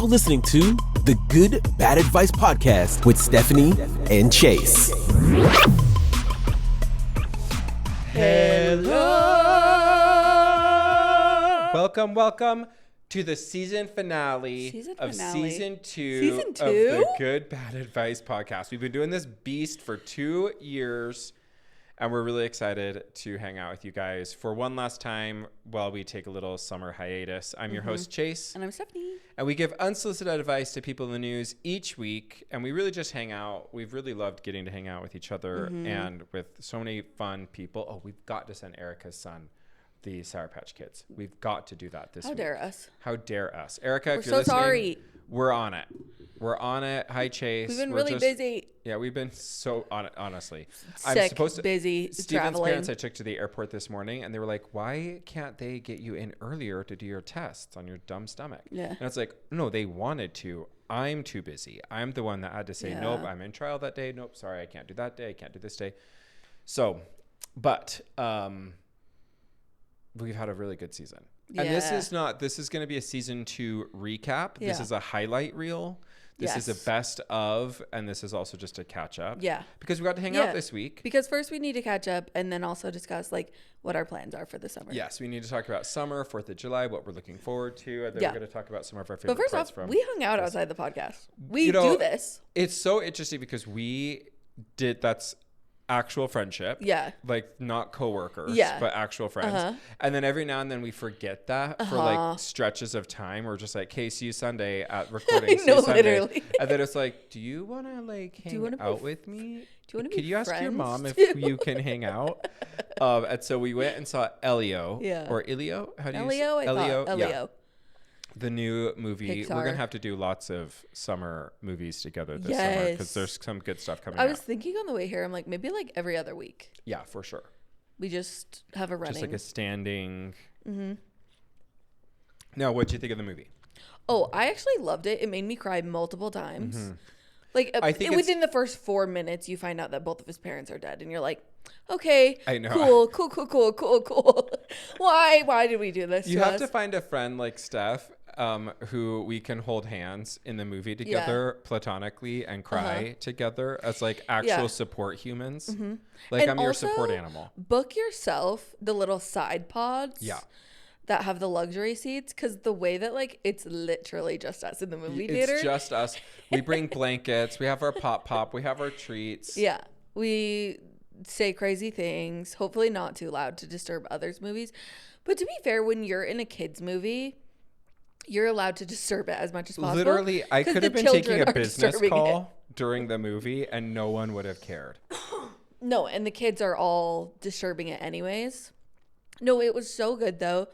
now listening to the Good Bad Advice Podcast with Stephanie and Chase. Hello! Welcome to the season finale of season two of the Good Bad Advice Podcast. We've been doing this beast for 2 years, and we're really excited to hang out with you guys for one last time while we take a little summer hiatus. I'm your host, Chase. And I'm Stephanie. And we give unsolicited advice to people in the news each week, and we really just hang out. We've really loved getting to hang out with each other and with so many fun people. Oh, we've got to send Erica's son the Sour Patch Kids. We've got to do that this week. How dare us? How dare us? Erica, we're if you're listening, sorry. We're on it. We're on it. Hi, Chase. We've been really busy. Yeah, we've been so on it, honestly. Sick, busy, Stephen's traveling. parents I took to the airport this morning, and they were like, why can't they get you in earlier to do your tests on your dumb stomach? Yeah. And it's like, no, they wanted to. I'm too busy. I'm the one that had to say, nope, I'm in trial that day. Nope, sorry, I can't do that day. I can't do this day. So, but we've had a really good season. Yeah. And this is going to be a season 2 recap. Yeah. This is a highlight reel. This is a best of, and this is also just a catch up. Yeah. Because we got to hang out this week. Because first we need to catch up and then also discuss like what our plans are for the summer. Yes, we need to talk about summer, 4th of July, what we're looking forward to. And then we're going to talk about some of our favorite parts. But first off, we hung out outside the podcast. We do this. It's so interesting because that's actual friendship. Yeah. Like not coworkers, but actual friends. And then every now and then we forget that for like stretches of time. We're just like, hey, see you Sunday at recording. I know, literally. And then it's like, do you want to like hang out with me? Do you want to be Could you friends ask your mom if too? you can hang out? And so we went and saw Elio. Yeah. Or Ilio? How do you Elio? Elio? Elio. Yeah. The new movie. Pixar. We're going to have to do lots of summer movies together this summer because there's some good stuff coming out. I was thinking on the way here, I'm like, maybe like every other week. Yeah, for sure. We just have a running. Just like a standing. Mm-hmm. Now, what'd you think of the movie? Oh, I actually loved it. It made me cry multiple times. Mm-hmm. Like I think within the first 4 minutes, you find out that both of his parents are dead, and you're like, okay, I know. Cool. Why did we do this? You have to find a friend like Steph, who we can hold hands in the movie together platonically and cry together as like actual support humans. Mm-hmm. Like and I'm your support animal. Book yourself the little side pods. Yeah. That have the luxury seats, because the way that like it's literally just us in the movie theater. It's just us. We bring blankets. We have our pop. We have our treats. Yeah, we say crazy things. Hopefully not too loud to disturb others' movies. But to be fair, when you're in a kids movie, you're allowed to disturb it as much as possible. Literally, I could have been taking a business call during the movie, and no one would have cared. No, and the kids are all disturbing it anyways. No, it was so good though.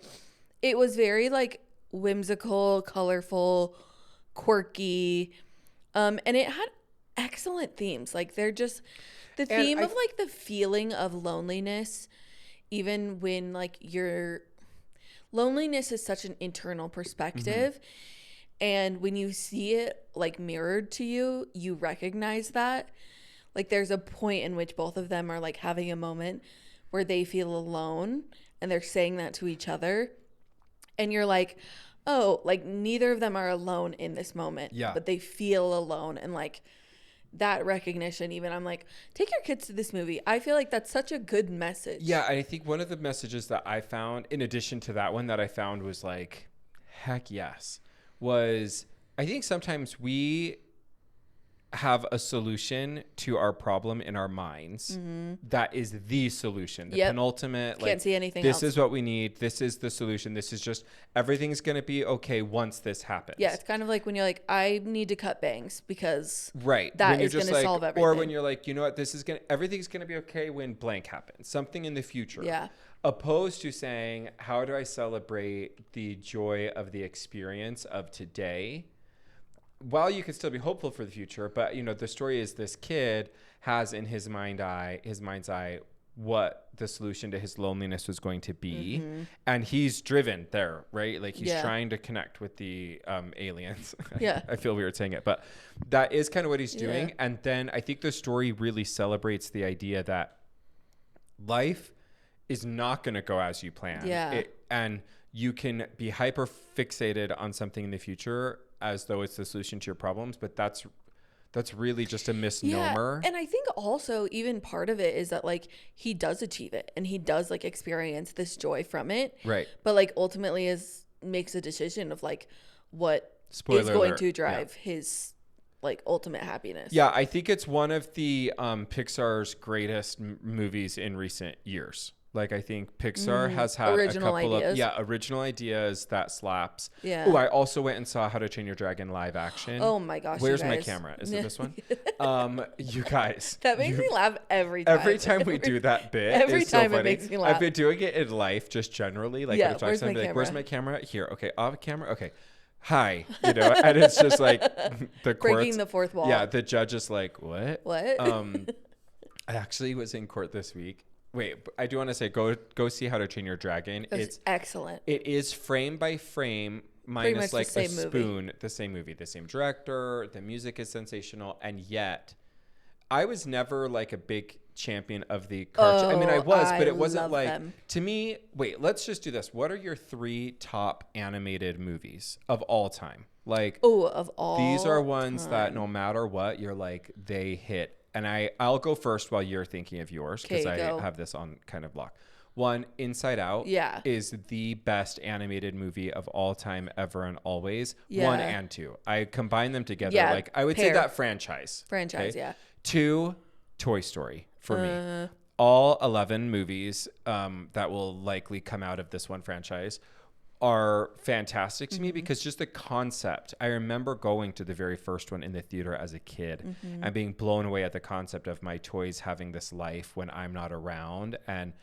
It was very like whimsical, colorful, quirky, and it had excellent themes. Like they're just the theme of like the feeling of loneliness, even when like your loneliness is such an internal perspective, and when you see it like mirrored to you, you recognize that. Like there's a point in which both of them are like having a moment where they feel alone, and they're saying that to each other. And you're like, oh, like neither of them are alone in this moment. Yeah. But they feel alone. And like that recognition, even I'm like, take your kids to this movie. I feel like that's such a good message. Yeah. I think one of the messages that I found, in addition to that one that I found was like, heck yes, was I think sometimes we have a solution to our problem in our minds that is the solution, the penultimate. Can't see anything this else. Is what we need. This is the solution. This is just everything's gonna be okay once this happens. Yeah, it's kind of like when you're like, I need to cut bangs because that is gonna solve everything. Or when you're like, you know what, everything's gonna be okay when blank happens, something in the future. Yeah. Opposed to saying, how do I celebrate the joy of the experience of today? While you can still be hopeful for the future, but you know, the story is this kid has in his mind's eye, what the solution to his loneliness was going to be. And he's driven there, right? Like he's trying to connect with the aliens. Yeah. I feel weird saying it, but that is kind of what he's doing. And then I think the story really celebrates the idea that life is not going to go as you plan. Yeah. And you can be hyper fixated on something in the future as though it's the solution to your problems, but that's really just a misnomer. Yeah, and I think also even part of it is that like he does achieve it and he does like experience this joy from it. Right. But like ultimately makes a decision of like what Spoiler is going alert. to drive his like ultimate happiness. Yeah, I think it's one of the Pixar's greatest movies in recent years. Like, I think Pixar has had original a couple ideas. of original ideas that slaps. Yeah. Oh, I also went and saw How to Train Your Dragon live action. Oh my gosh. Where's my camera? Is it this one? You guys. That makes me laugh every time. Every time we do that bit. Every it's so time funny. it makes me laugh. I've been doing it in life just generally. Like, Yeah, where's my camera? Here. Okay. Off camera. Okay. Hi. You know, and it's just like the courts. Breaking the fourth wall. Yeah. The judge is like, what? What? I actually was in court this week. Wait, I do want to say, go see How to Train Your Dragon. It's excellent. It is frame by frame, minus like a spoon, the same movie, the same director. The music is sensational, and yet I was never like a big champion of the cartoon. I mean, I was, but it wasn't like them. To me. Wait, let's just do this. What are your 3 top animated movies of all time? Like, of all these are ones that no matter what, you're like they hit. And I'll go first while you're thinking of yours, because I have this on kind of block. 1, Inside Out is the best animated movie of all time, ever and always. 1 and 2. I combine them together. Yeah, like I would say that franchise. Okay? 2, Toy Story for me. All 11 movies that will likely come out of this one franchise are fantastic to me, because just the concept. I remember going to the very first one in the theater as a kid and being blown away at the concept of my toys having this life when I'm not around. And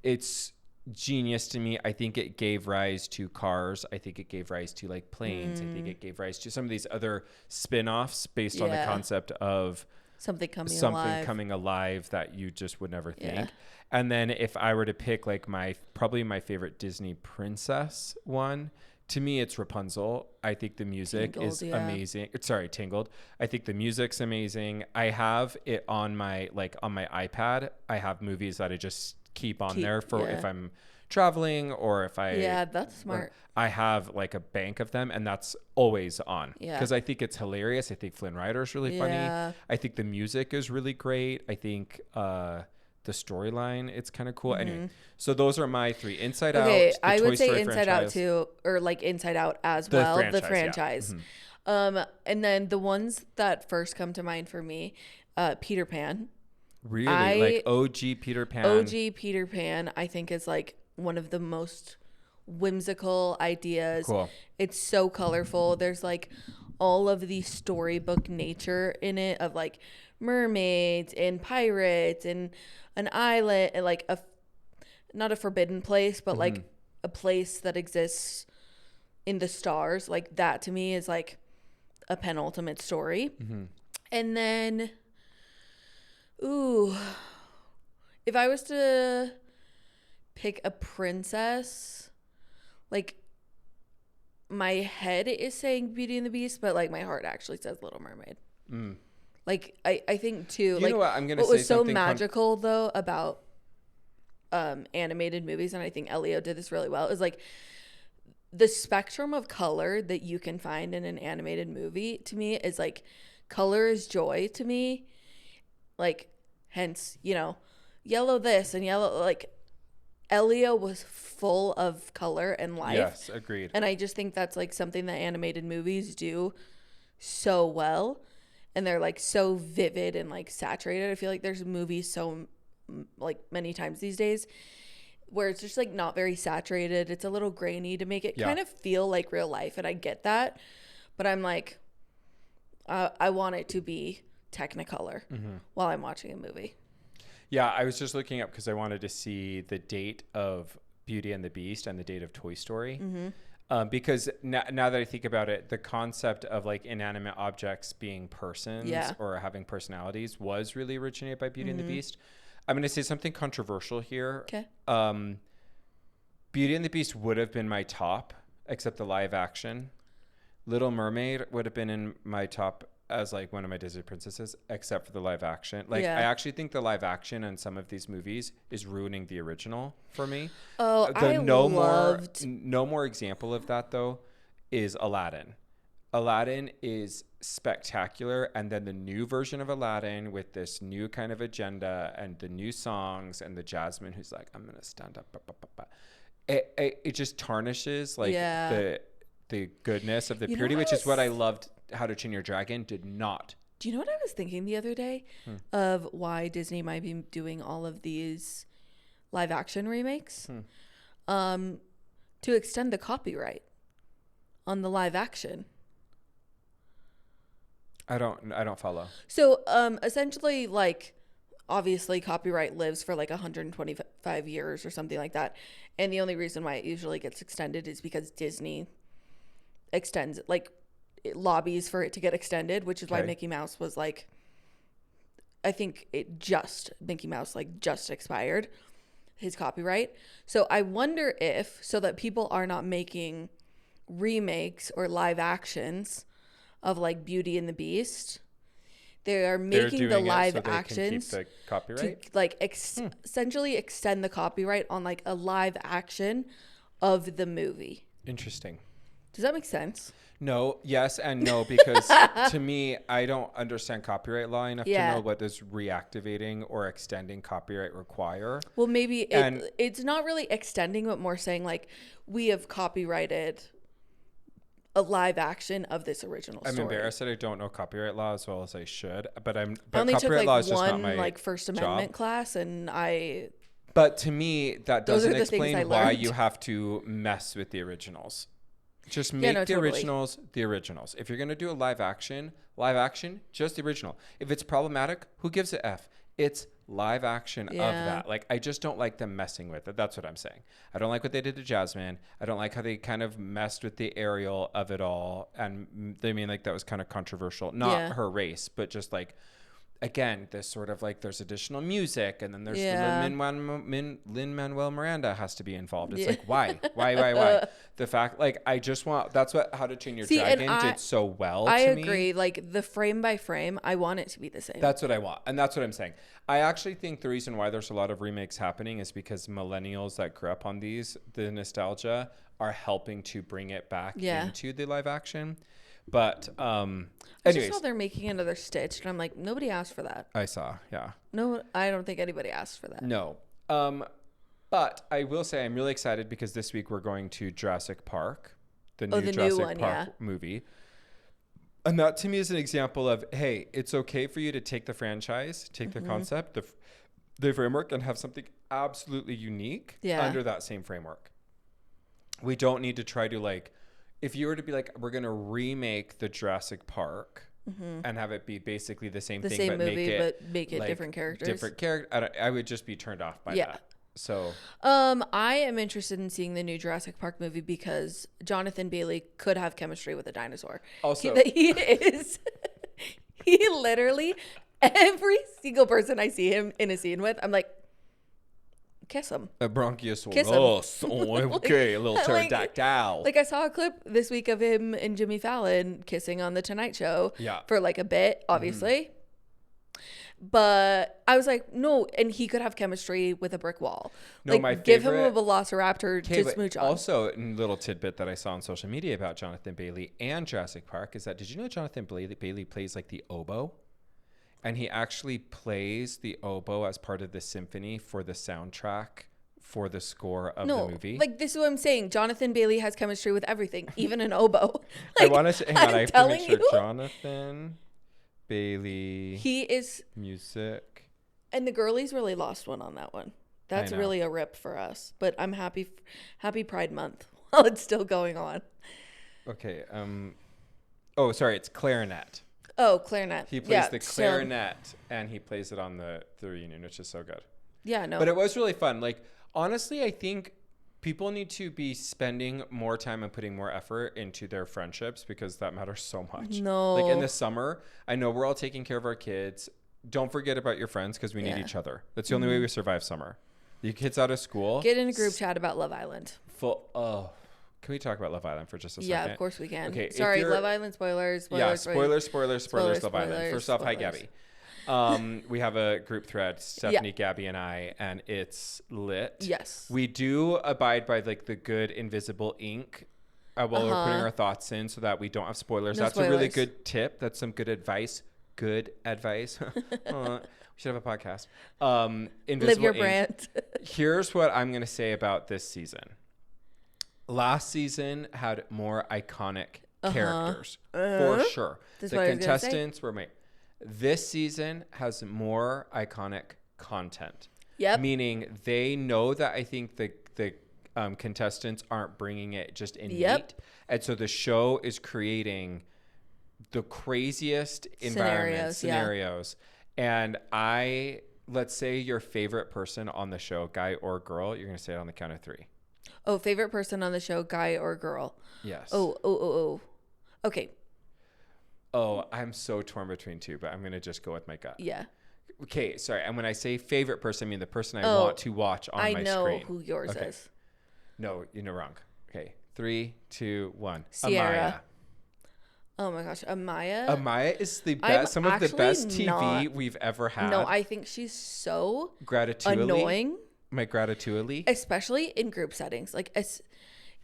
it's genius to me. I think it gave rise to Cars. I think it gave rise to like Planes. I think it gave rise to some of these other spin-offs based on the concept of something coming alive that you just would never think. Yeah. And then if I were to pick like probably my favorite Disney princess one, to me it's Rapunzel. I think the music is amazing. Sorry, Tangled. I think the music's amazing. I have it on my iPad. I have movies that I just keep there for if I'm traveling or if I that's smart. I have like a bank of them, and that's always on because I think it's hilarious. I think Flynn Rider's really funny. I think the music is really great. I think the storyline, it's kind of cool. Anyway, so those are my 3. Inside Out, the I Toy would say Story Inside franchise. Out too, or like Inside Out as well, the franchise. And then the ones that first come to mind for me, Peter Pan. Really? Like OG Peter Pan? OG Peter Pan, I think, is like one of the most whimsical ideas. Cool. It's so colorful. There's like all of the storybook nature in it of like mermaids and pirates and an island and like not a forbidden place, but like a place that exists in the stars. Like that to me is like a penultimate story. And then if I was to pick a princess, like my head is saying Beauty and the Beast, but like my heart actually says Little Mermaid. Like I think too, like what was so magical though about animated movies, and I think Elio did this really well, is like the spectrum of color that you can find in an animated movie to me is like color is joy to me. Like hence, yellow this and yellow, like Elio was full of color and life. Yes, agreed. And I just think that's like something that animated movies do so well. And they're like so vivid and like saturated. I feel like there's movies so like many times these days where it's just like not very saturated. It's a little grainy to make it kind of feel like real life. And I get that. But I'm like, I want it to be Technicolor while I'm watching a movie. Yeah, I was just looking up because I wanted to see the date of Beauty and the Beast and the date of Toy Story. Because now that I think about it, the concept of like inanimate objects being persons or having personalities was really originated by Beauty and the Beast. I'm going to say something controversial here. Okay. Beauty and the Beast would have been my top, except the live action. Little Mermaid would have been in my top as like one of my Disney princesses, except for the live action. Like I actually think the live action in some of these movies is ruining the original for me. No more example of that though is Aladdin. Aladdin is spectacular, and then the new version of Aladdin with this new kind of agenda and the new songs and the Jasmine who's like, I'm gonna stand up, it just tarnishes like the goodness of the purity, which is what I loved. How to Train Your Dragon did not. Do you know what I was thinking the other day of why Disney might be doing all of these live action remakes? To extend the copyright on the live action. I don't follow. So essentially, like, obviously copyright lives for like 125 years or something like that, and the only reason why it usually gets extended is because Disney extends it, like it lobbies for it to get extended, which is why Mickey Mouse was like, I think Mickey Mouse like just expired his copyright. So I wonder if, so that people are not making remakes or live actions of like Beauty and the Beast, they're making the live actions to keep the copyright, to like essentially extend the copyright on like a live action of the movie. Interesting. Does that make sense? No, yes, and no, because to me, I don't understand copyright law enough to know what does reactivating or extending copyright require. Well, maybe it's not really extending, but more saying like, we have copyrighted a live action of this original story. I'm embarrassed that I don't know copyright law as well as I should, but I only took copyright law like is just not one my like First Amendment job. Class, and But to me, that doesn't explain why learned. you have to mess with the originals. Just make the originals the originals. If you're going to do a live action, just the original. If it's problematic, who gives a F? It's live action of that. Like, I just don't like them messing with it. That's what I'm saying. I don't like what they did to Jasmine. I don't like how they kind of messed with the Ariel of it all. And they mean like that was kind of controversial. Not her race, but just like, again, this sort of like there's additional music, and then there's Lin-Manuel Miranda has to be involved. It's like, why? The fact, like, I just want, that's what How to Train Your Dragon did so well to me. I agree. Like, the frame by frame, I want it to be the same. That's what I want. And that's what I'm saying. I actually think the reason why there's a lot of remakes happening is because millennials that grew up on the nostalgia are helping to bring it back into the live action. But I just saw they're making another Stitch, and I'm like, nobody asked for that. I saw, yeah. No, I don't think anybody asked for that. No. But I will say I'm really excited because this week we're going to Jurassic Park, the new Jurassic Park movie. And that to me is an example of, hey, it's okay for you to take the franchise, take the concept, the framework, and have something absolutely unique under that same framework. We don't need to try to like, if you were to be like, we're going to remake the Jurassic Park and have it be basically the same thing, but make it like different characters. Different character. I would just be turned off by that. So, I am interested in seeing the new Jurassic Park movie because Jonathan Bailey could have chemistry with a dinosaur. Also, he literally, every single person I see him in a scene with, I'm like, kiss him. A bronchiosaurus. Kiss him. Okay, a little pterodactyl. Like I saw a clip this week of him and Jimmy Fallon kissing on the Tonight Show for like a bit, obviously. But I was like, no, and he could have chemistry with a brick wall. No, like, my favorite, give him a velociraptor to smooch on. Also, a little tidbit that I saw on social media about Jonathan Bailey and Jurassic Park is that, did you know Jonathan Bailey plays like the oboe? And he actually plays the oboe as part of the symphony for the soundtrack for the score of the movie. Like, this is what I'm saying. Jonathan Bailey has chemistry with everything, even an oboe. Like, I want to say, hang on, I have to make sure. Jonathan Bailey. He is. Music. And the girlies really lost one on that one. That's really a rip for us. But I'm happy Pride Month while it's still going on. Okay. Oh, sorry. It's clarinet. Oh, clarinet. He plays the clarinet, and he plays it on the reunion, which is so good. Yeah, no. But it was really fun. Like, honestly, I think people need to be spending more time and putting more effort into their friendships because that matters so much. No. Like, in the summer, I know we're all taking care of our kids. Don't forget about your friends because we need each other. That's the only way we survive summer. Your kids out of school. Get in a group chat about Love Island. Can we talk about Love Island for just a second? Yeah, of course we can. Okay, sorry, Love Island spoilers. Spoilers, Love Island. First off, hi, Gabby. We have a group thread, Stephanie, Gabby, and I, and it's lit. Yes. We do abide by like the good invisible ink while we're putting our thoughts in so that we don't have spoilers. That's a really good tip. That's some good advice. Good advice. We should have a podcast. Live your brand. Here's what I'm going to say about this season. Last season had more iconic characters, for sure. The contestants were made. This season has more iconic content. Yep. Meaning they know that I think the contestants aren't bringing it just innate. Yep. And so the show is creating the craziest scenarios. And let's say your favorite person on the show, guy or girl, you're going to say it on the count of 3. Oh, favorite person on the show, guy or girl? Yes. Oh. Okay. Oh, I'm so torn between 2, but I'm going to just go with my gut. Yeah. Okay, sorry. And when I say favorite person, I mean the person I want to watch on my screen. I know who yours is. No, you're wrong. Okay, 3, 2, 1. Sierra. Oh my gosh, Amaya. Amaya is the best. Some of the best TV we've ever had. No, I think she's so annoying. My gratitually. Especially in group settings. Like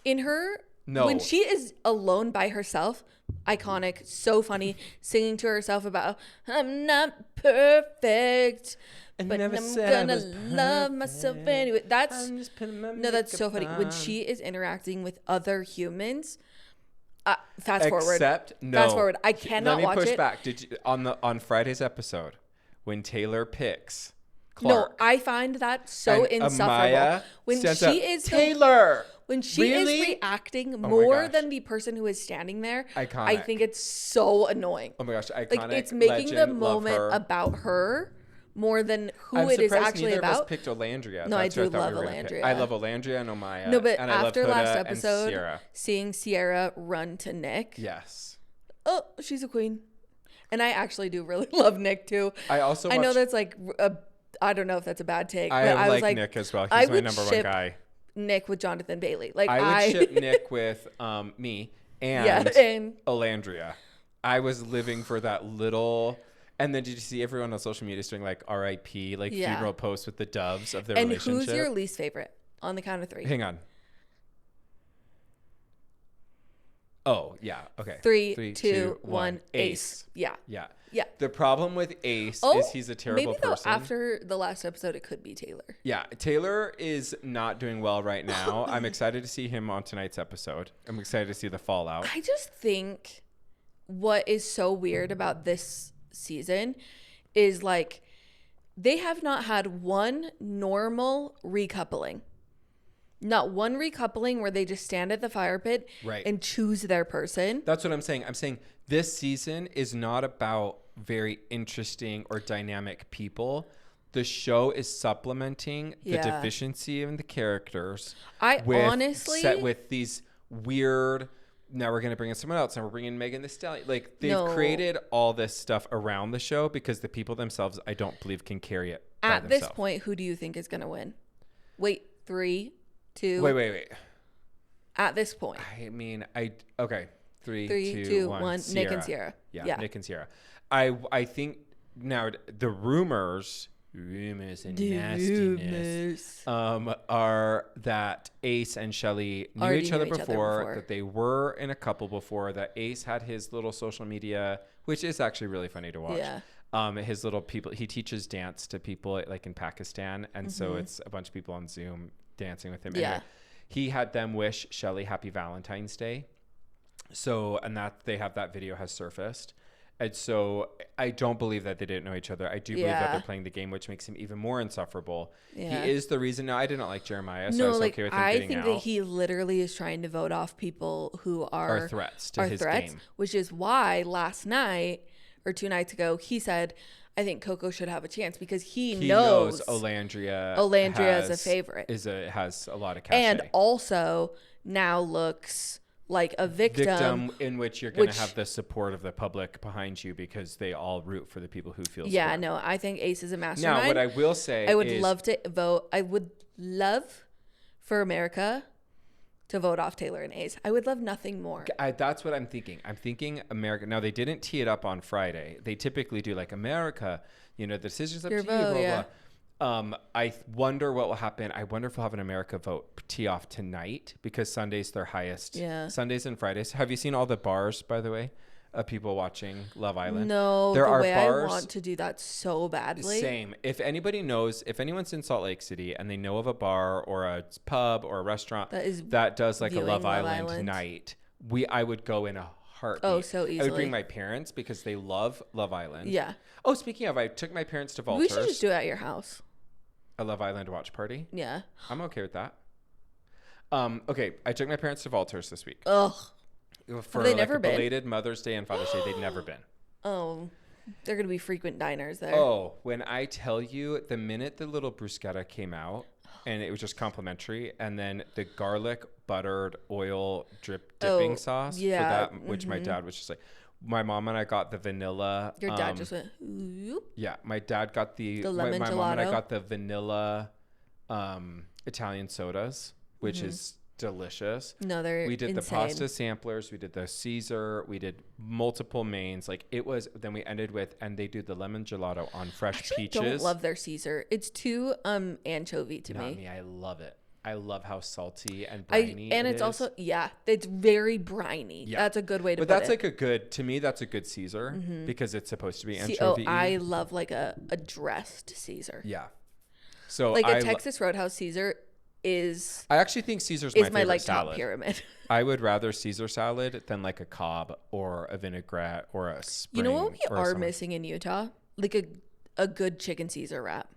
in her, when she is alone by herself, iconic, so funny, singing to herself about, I'm not perfect, but I'm gonna love myself anyway. That's so funny. When she is interacting with other humans, fast forward. I cannot watch it. Let me push back. Did you, on Friday's episode when Taylor picks Clark? No, I find that so insufferable. Amaya when she is Taylor. When she is reacting more than the person who is standing there, iconic. I think it's so annoying. Oh my gosh, iconic. Like it's making the moment about her more than who it is actually about. Neither of us picked Olandria. No, I do love Olandria. I love Olandria and Amaya. No, but and after last episode, seeing Sierra run to Nick. Yes. Oh, she's a queen. And I actually do really love Nick too. I know that's like I don't know if that's a bad take. I was like Nick as well. He's my number one guy. Nick with Jonathan Bailey. Like I would ship Nick with me and Olandria. I was living for that little. And then did you see everyone on social media doing like RIP, like funeral posts with the doves of their relationship? And who's your least favorite on the count of 3? Hang on. Oh, yeah. Okay. 3, 2, 1. Ace. Yeah. The problem with Ace is he's a terrible person. Maybe though after the last episode, it could be Taylor. Yeah. Taylor is not doing well right now. I'm excited to see him on tonight's episode. I'm excited to see the fallout. I just think what is so weird about this season is like they have not had one normal recoupling. Not one recoupling where they just stand at the fire pit and choose their person. That's what I'm saying. I'm saying this season is not about very interesting or dynamic people. The show is supplementing the deficiency in the characters. With these weird, now we're going to bring in someone else and we're bringing in Megan Thee Stallion. Like they've created all this stuff around the show because the people themselves, I don't believe, can carry it at this point. Who do you think is going to win? Wait, 3, 2. Wait. At this point. I mean, okay. 3, 2, 1. Nick and Sierra. Yeah, Nick and Sierra. I think now the rumors and nastiness are that Ace and Shelly knew each other before, that they were in a couple before, that Ace had his little social media, which is actually really funny to watch. Yeah. His little people, he teaches dance to people like in Pakistan. And so it's a bunch of people on Zoom dancing with him. Yeah. Anyway, he had them wish Shelly happy Valentine's Day. So, and that they have that video has surfaced. And so I don't believe that they didn't know each other. I do believe that they're playing the game, which makes him even more insufferable. Yeah. He is the reason. No, I did not like Jeremiah, so I was okay with him getting out. I think that he literally is trying to vote off people who are threats to his game. Which is why last night or 2 nights ago, he said, I think Coco should have a chance because he knows Olandria is a favorite. Has a lot of cachet. And also now looks like a victim in which you're going to have the support of the public behind you because they all root for the people who feel support. No, I think Ace is a mastermind. Now, what I will say I would love to vote. I would love for America to vote off Taylor and Ace. I would love nothing more. That's what I'm thinking. I'm thinking America. Now, they didn't tee it up on Friday. They typically do like America, the decision's up to you, blah, blah. I wonder what will happen. I wonder if we'll have an America Vote tee off tonight because Sunday's their highest. Yeah. Sundays and Fridays. Have you seen all the bars, by the way, of people watching Love Island? No, there are bars. I want to do that so badly. Same. If anybody knows, if anyone's in Salt Lake City and they know of a bar or a pub or a restaurant that does like a Love Island night, I would go in a heartbeat. Oh, so easily. I would bring my parents because they love Love Island. Yeah. Oh, speaking of, I took my parents to Valters. We should just do it at your house. A Love Island watch party? Yeah. I'm okay with that. Okay, I took my parents to Valters this week. Ugh. For like a belated Mother's Day and Father's Day, they'd never been. Oh, they're going to be frequent diners there. Oh, when I tell you, the minute the little bruschetta came out, and it was just complimentary, and then the garlic buttered oil dipping sauce for that, which my dad was just like, my mom and I got the vanilla. Your dad just went, ooh. Yeah, my dad got the lemon my gelato. mom and I got the vanilla Italian sodas, which is delicious. No, they're We did insane. the pasta samplers. We did the Caesar. We did multiple mains. Like it was. Then we ended with, and they do the lemon gelato on fresh peaches. I don't love their Caesar. It's too anchovy to Not me. me. I love it. I love how salty and briny and it it's is. also it's very briny. Yeah. That's a good way to put it. But that's like a good, to me, that's a good Caesar because it's supposed to be anchovy. I love like a dressed Caesar. Yeah. So like a Texas Roadhouse Caesar is. I actually think Caesar's my favorite like salad. top pyramid. I would rather Caesar salad than like a Cobb or a vinaigrette or a spring. You know what we are missing in Utah? Like a good chicken Caesar wrap.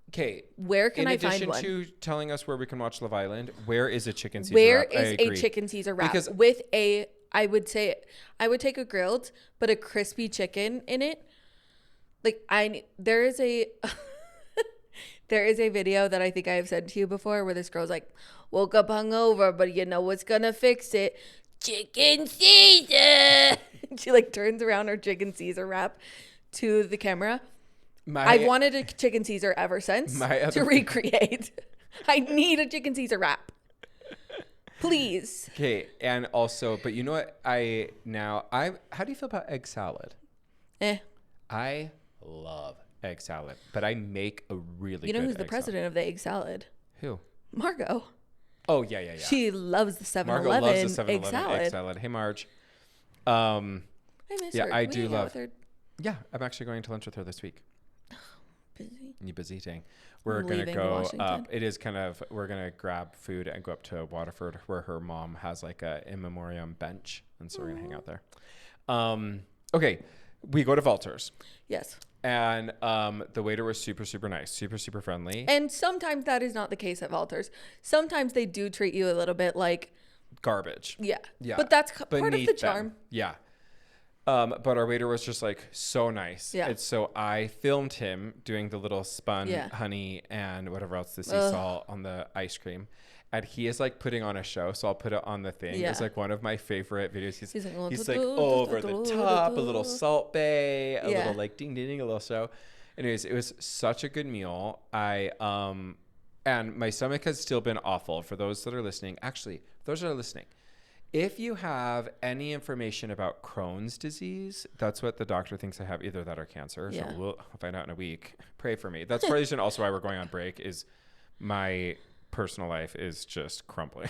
Okay. Where can I find one? In addition to telling us where we can watch Love Island, where is a chicken Caesar where wrap? Where is a chicken Caesar wrap with I would take a grilled, but a crispy chicken in it. Like there is a video that I think I have sent to you before where this girl's like, woke up hungover, but you know what's gonna fix it? Chicken Caesar. She like turns around her chicken Caesar wrap to the camera. I've wanted a chicken Caesar ever since to recreate. I need a chicken Caesar wrap. Please. Okay, and also, but you know what? How do you feel about egg salad? I love egg salad, but I make a really good egg salad. You know who's the president of the egg salad? Who? Margot. Oh, yeah. She loves the 7-Eleven Margot loves the 7-Eleven egg salad. Hey, Marge. I miss her. I do love her. Yeah, I'm actually going to lunch with her this week. Busy. You busy dang. We're going to go up. It is kind of, we're going to grab food and go up to Waterford where her mom has like a in memoriam bench. And so we're going to hang out there. Okay. We go to Valters. Yes. And the waiter was super, super nice, super, super friendly. And sometimes that is not the case at Valters. Sometimes they do treat you a little bit like garbage. Yeah. But that's part of the charm. Them. Yeah. But our waiter was just like so nice. Yeah. And so I filmed him doing the little spun honey and whatever else, the sea salt on the ice cream. And he is like putting on a show. So I'll put it on the thing. Yeah. It's like one of my favorite videos. He's like over the top, a little Salt Bay, a little like ding ding ding, a little show. Anyways, it was such a good meal. And my stomach has still been awful for those that are listening. Actually, those that are listening. If you have any information about Crohn's disease, that's what the doctor thinks I have, either that or cancer. Yeah. So we'll find out in a week. Pray for me. That's probably also why we're going on break is my personal life is just crumbling.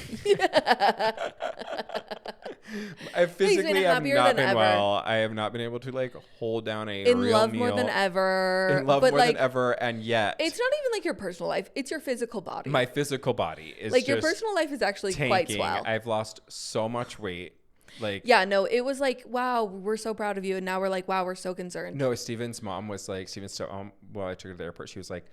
I physically have not been well. I have not been able to like hold down a real meal. In love more than ever. In love more than ever, and yet it's not even like your personal life. It's your physical body. My physical body is like your personal life is actually tanking. Quite swell. I've lost so much weight. Like it was like, wow, we're so proud of you, and now we're like, wow, we're so concerned. No, Steven's mom was like, I took her to the airport. She was like,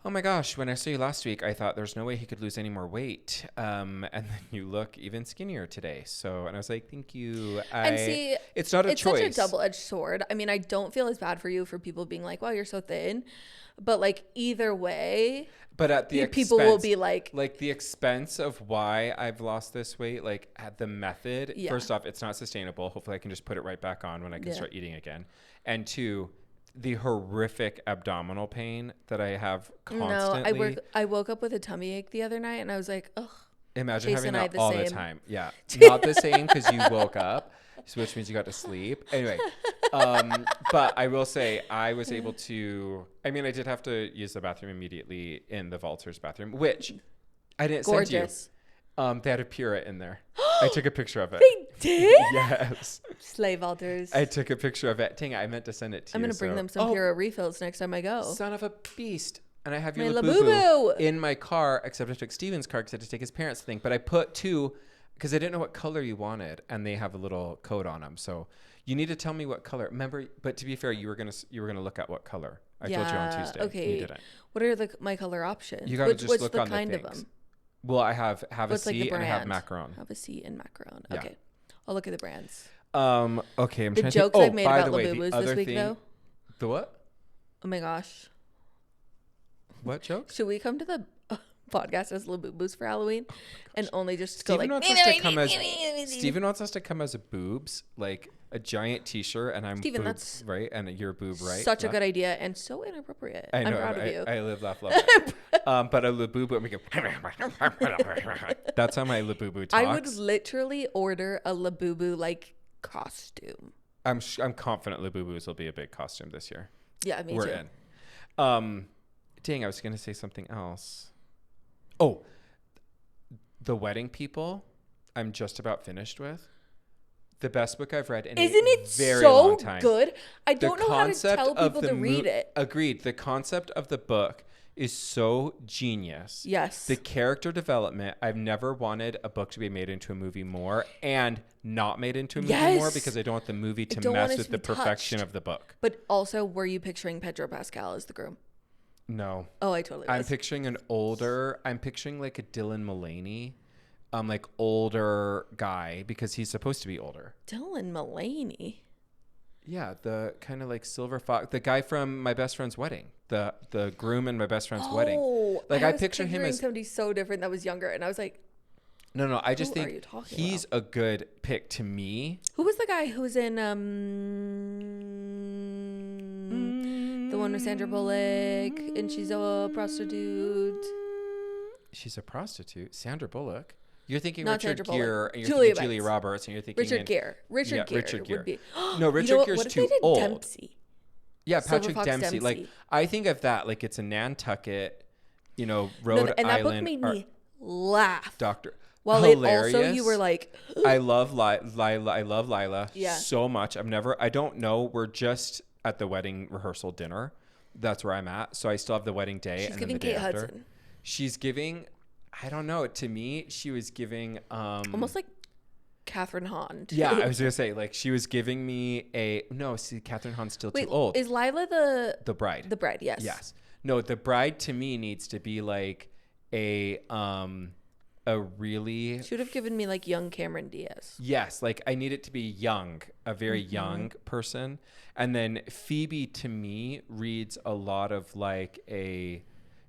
oh my gosh, when I saw you last week, I thought there's no way he could lose any more weight. And then you look even skinnier today. And I was like, thank you. It's not a choice. It's such a double-edged sword. I mean, I don't feel as bad for you for people being like, wow, you're so thin. But like either way, but at the expense, people will be like the expense of why I've lost this weight, like at the method, first off, it's not sustainable. Hopefully I can just put it right back on when I can start eating again. And two, the horrific abdominal pain that I have constantly. No, I woke up with a tummy ache the other night and I was like, ugh. Imagine having that all the time. Yeah. Not the same because you woke up. which means you got to sleep. Anyway, but I will say I was able to, I mean, I did have to use the bathroom immediately in the Vaulters bathroom, which I didn't send you. They had a Pura in there. I took a picture of it. They did? Yes. Slave Vaulters. I took a picture of it. Dang it, I meant to send it to you. I'm going to bring them some Pura refills next time I go. Son of a beast. And I have your My Labubu in my car, except I took Steven's car because I had to take his parents' thing. But I put 2 because I didn't know what color you wanted, and they have a little code on them. So you need to tell me what color. Remember, but to be fair, you were gonna look at what color. I told you on Tuesday. Okay. And you didn't. What are my color options? You gotta just what's look the on kind the of things. them? Well, I have a C like and I have macaron. Have a C and macaron. Yeah. Okay, I'll look at the brands. Okay. I'm the trying jokes to I've made about Labubus this week, though. The what? Oh my gosh. What jokes? Should we come to the podcast as Labubus for Halloween and only just Steven go like... Steven wants us to come as a boobs, like a giant T-shirt, and I'm Steven, boobs, that's right? And you're boob, right? Such a good idea and so inappropriate. I know. I'm proud of you. I live, laugh, love it. But a Labubu, and we go... That's how my Labubu talks. I would literally order a Labubu, like, costume. I'm confident Labubus will be a big costume this year. Yeah, me too. We're in. Dang, I was going to say something else. Oh, The Wedding People, I'm just about finished with. The best book I've read in a very long time. Isn't it so good? I don't know how to tell people to read it. Agreed. The concept of the book is so genius. Yes. The character development, I've never wanted a book to be made into a movie more and not made into a movie more because I don't want the movie to mess with the perfection of the book. But also, were you picturing Pedro Pascal as the groom? No. Oh, I totally was. I'm picturing like a Dylan Mullaney, like older guy because he's supposed to be older. Dylan Mullaney? Yeah, the kind of like silver fox, the guy from My Best Friend's Wedding, the groom in My Best Friend's Wedding. Like I picture him as somebody so different that was younger, and I was like, no, I just think he's a good pick to me. Who was the guy who was in the one with Sandra Bullock, and she's a prostitute? She's a prostitute, Sandra Bullock. You're thinking Not Richard Sandra Gere, and you're Julia thinking Julia Roberts, and you're thinking Richard Gere. Richard Gere would be. No, Richard Gere's too old. Dempsey? Yeah, Patrick Dempsey. Like I think of that like it's a Nantucket, Rhode and that book Island. made me laugh. Doctor. While hilarious. It also you were like, I love Lila. I love Lila so much. I don't know. We're just at the wedding rehearsal dinner. That's where I'm at. So I still have the wedding day. She's and giving then the day Kate after. Hudson. She's giving, I don't know. To me, she was giving almost like Catherine Hahn. Yeah, I was gonna say like she was giving me Catherine Hahn's still too old. Is Lila the bride? The bride, yes. Yes. No, the bride to me needs to be like a really. She would have given me like young Cameron Diaz. Yes, like I need it to be young, a very young person, and then Phoebe to me reads a lot of like a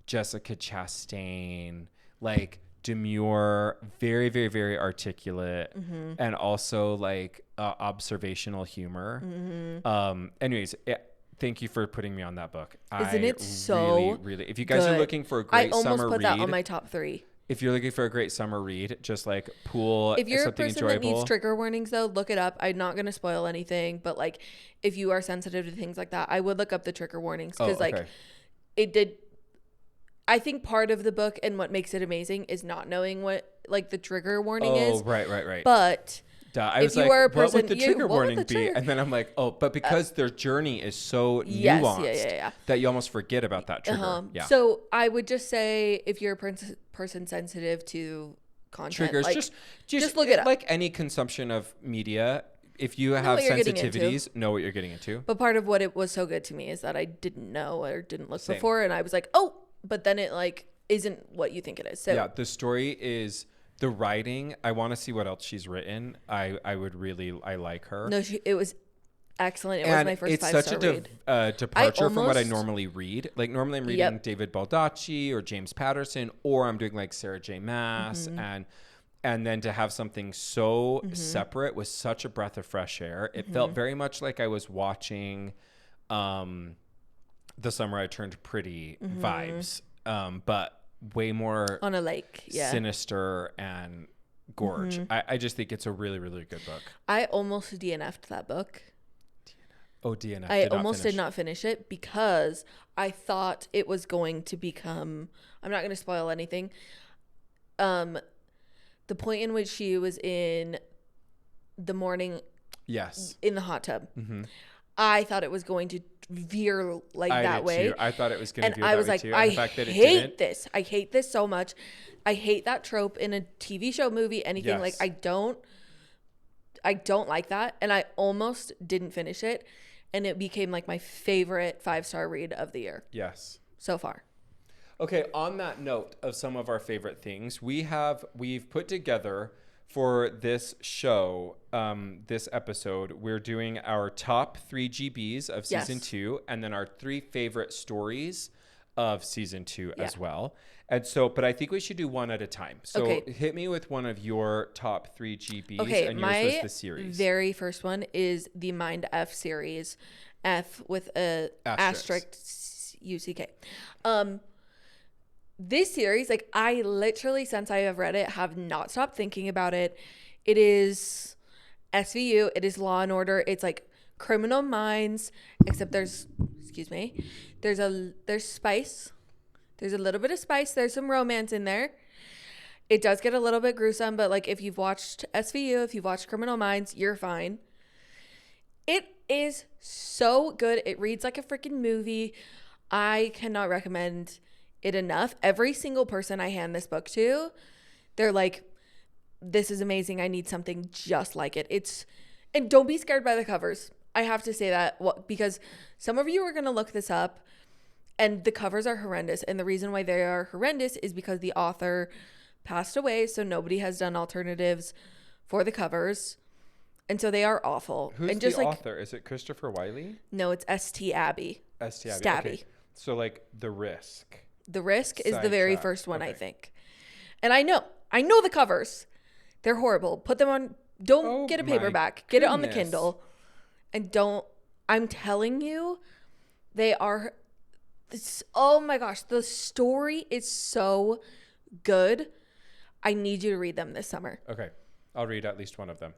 Jessica Chastain, like demure, very, very, very articulate, and also like observational humor. Anyways, thank you for putting me on that book. Isn't it so really, if you guys are looking for a great summer read, I almost put that on my top 3. If you're looking for a great summer read, just like pool, if you're something a person enjoyable. that needs trigger warnings, though, look it up. I'm not going to spoil anything, but like if you are sensitive to things like that, I would look up the trigger warnings because like it did. I think part of the book and what makes it amazing is not knowing what like the trigger warning is. Oh, right. But I was like, what would the trigger warning be? And then I'm like, but because their journey is so nuanced that you almost forget about that trigger. Yeah. So I would just say if you're a person sensitive to content, triggers, like, just look it up. Like any consumption of media, if you have sensitivities, know what you're getting into. But part of what it was so good to me is that I didn't know or didn't look before, and I was like, oh, but then it like isn't what you think it is. So yeah, the story is. The writing, I want to see what else she's written. I like her. No, it was excellent. It was my first 5-star read. It's such a departure from what I normally read. Like normally I'm reading David Baldacci or James Patterson, or I'm doing like Sarah J. Maas, and then to have something so separate was such a breath of fresh air. It felt very much like I was watching The Summer I Turned Pretty vibes, but way more on a lake, sinister and gorge. I just think it's a really, really good book. I almost DNF'd that book. DNF. I almost did not finish it because I thought it was going to become, I'm not going to spoil anything. The point in which she was in the morning. Yes. In the hot tub. I thought it was going to veer that way. Too. I thought it was going to veer that way. And I was like, too. I hate this. I hate this so much. I hate that trope in a TV show, movie, anything. Yes. Like, I don't like that. And I almost didn't finish it. And it became like my favorite 5-star read of the year. Yes. So far. Okay. On that note of some of our favorite things, we've put together for this show, this episode, we're doing our top 3 GBs of season 2, and then our 3 favorite stories of season 2 as well. And so, but I think we should do one at a time. So hit me with one of your top 3 GBs, and yours was the series. Very first one is the Mindf series, F with a asterisk UCK. This series, like, I literally, since I have read it, have not stopped thinking about it. It is SVU. It is Law and Order. It's like Criminal Minds, except there's spice. There's a little bit of spice. There's some romance in there. It does get a little bit gruesome, but like, if you've watched SVU, if you've watched Criminal Minds, you're fine. It is so good. It reads like a freaking movie. I cannot recommend it enough. Every single person I hand this book to, they're like, this is amazing. I need something just like it. And don't be scared by the covers. I have to say that because some of you are going to look this up and the covers are horrendous. And the reason why they are horrendous is because the author passed away. So nobody has done alternatives for the covers. And so they are awful. Who's and just the author? Is it Christopher Wiley? No, it's St. Abbey. St. Abbey. Stabby. Okay. So like The Risk. The Risk is the very first one, I think. And I know the covers. They're horrible. Put them on. Don't get a paperback. Get it on the Kindle. And I'm telling you, they are. Oh my gosh. The story is so good. I need you to read them this summer. Okay. I'll read at least one of them.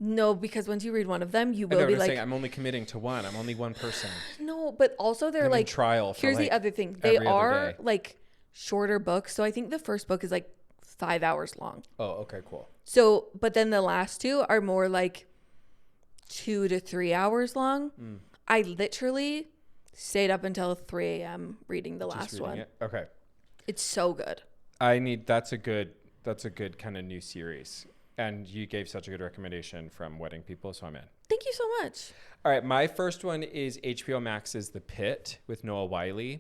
No, because once you read one of them, you will be like. Saying, I'm only committing to one. I'm only one person. No, but also they're like trial. Here's the other thing. They are like shorter books. So I think the first book is like 5 hours long. Oh, okay, cool. So, but then the last 2 are more like 2 to 3 hours long. I literally stayed up until 3 a.m. reading the last one. It? Okay. It's so good. That's a good kind of new series. And you gave such a good recommendation from Wedding People, so I'm in. Thank you so much. All right, my first one is HBO Max's The Pitt with Noah Wiley.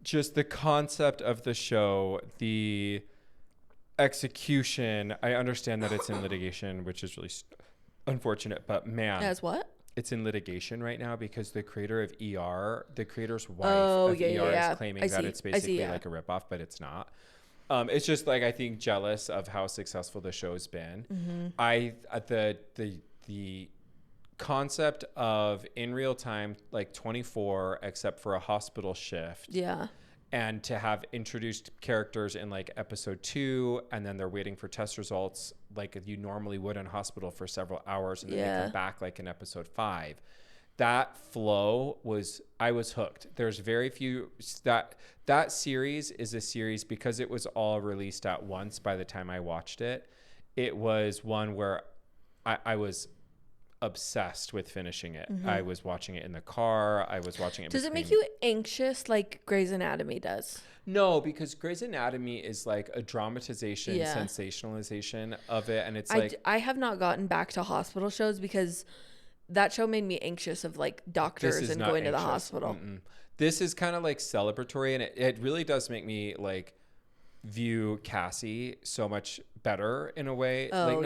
Just the concept of the show, the execution. I understand that it's in litigation, which is really unfortunate, but man. As what? It's in litigation right now because the creator of ER, the creator's wife of ER is claiming that it's basically like a ripoff, but it's not. It's just like, I think, jealous of how successful the show's been. The concept of in real time, like 24, except for a hospital shift. Yeah. And to have introduced characters in like episode 2, and then they're waiting for test results like you normally would in hospital for several hours, and then they come back like in episode 5. That flow I was hooked. There's very few that series is a series because it was all released at once by the time I watched it. It was one where I was obsessed with finishing it. I was watching it in the car. I was watching it. Does it make you anxious like Grey's Anatomy does? No, because Grey's Anatomy is like a dramatization, sensationalization of it. And it's I have not gotten back to hospital shows because that show made me anxious of like doctors and going to the hospital. This is kind of like celebratory, and it really does make me like view Cassie so much better in a way. Not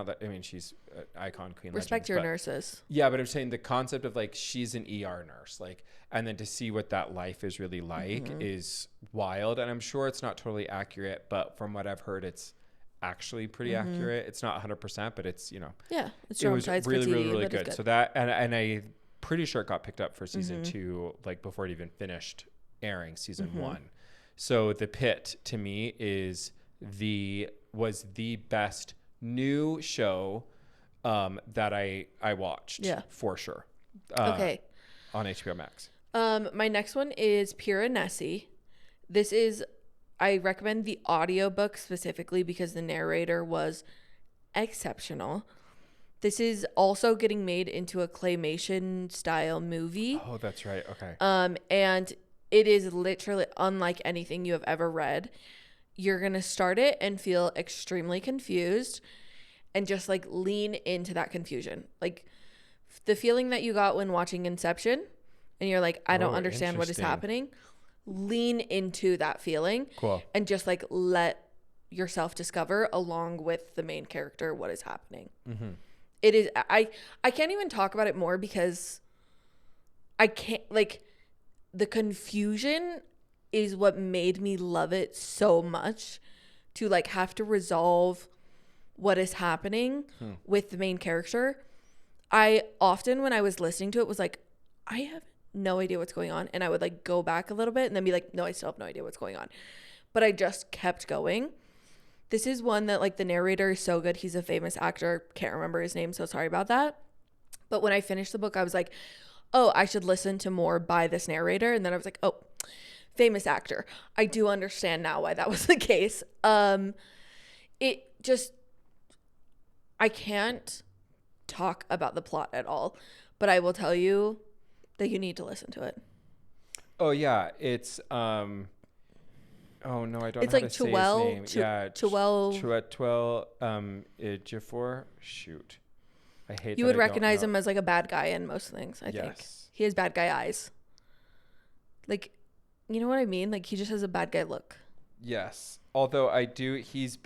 that I mean, she's an icon, queen. Respect your nurses. Yeah, but I'm saying the concept of like she's an ER nurse, like, and then to see what that life is really like is wild. And I'm sure it's not totally accurate, but from what I've heard, it's actually pretty accurate. It's not 100%, but it's, you know, it's it was really good. So that, and I pretty sure it got picked up for season 2, like before it even finished airing season 1. So The Pitt to me is was the best new show that I watched. Yeah. For sure. Okay. On HBO Max. My next one is Piranesi. This is, I recommend the audiobook specifically because the narrator was exceptional. This is also getting made into a claymation style movie. Oh, that's right. Okay. And it is literally unlike anything you have ever read. You're going to start it and feel extremely confused and just like lean into that confusion. Like the feeling that you got when watching Inception and you're like, I don't understand what is happening. Lean into that feeling. Cool. And just like let yourself discover along with the main character what is happening. Mm-hmm. It is, I can't even talk about it more because I can't, like, the confusion is what made me love it so much, to like have to resolve what is happening with the main character. I often, when I was listening to it, was like, I have no idea what's going on. And I would like go back a little bit and then be like, no, I still have no idea what's going on. But I just kept going. This is one that like the narrator is so good. He's a famous actor. Can't remember his name, so sorry about that. But when I finished the book, I was like, oh, I should listen to more by this narrator. And then I was like, oh, famous actor. I do understand now why that was the case. It just, I can't talk about the plot at all, but I will tell you that you need to listen to it. Oh yeah, it's oh no, I don't it's know like how to say his name. Tuel Ejiofor. Shoot. I hate You would recognize him as like a bad guy in most things, I think. He has bad guy eyes. Like, you know what I mean? Like he just has a bad guy look. Yes. Although he's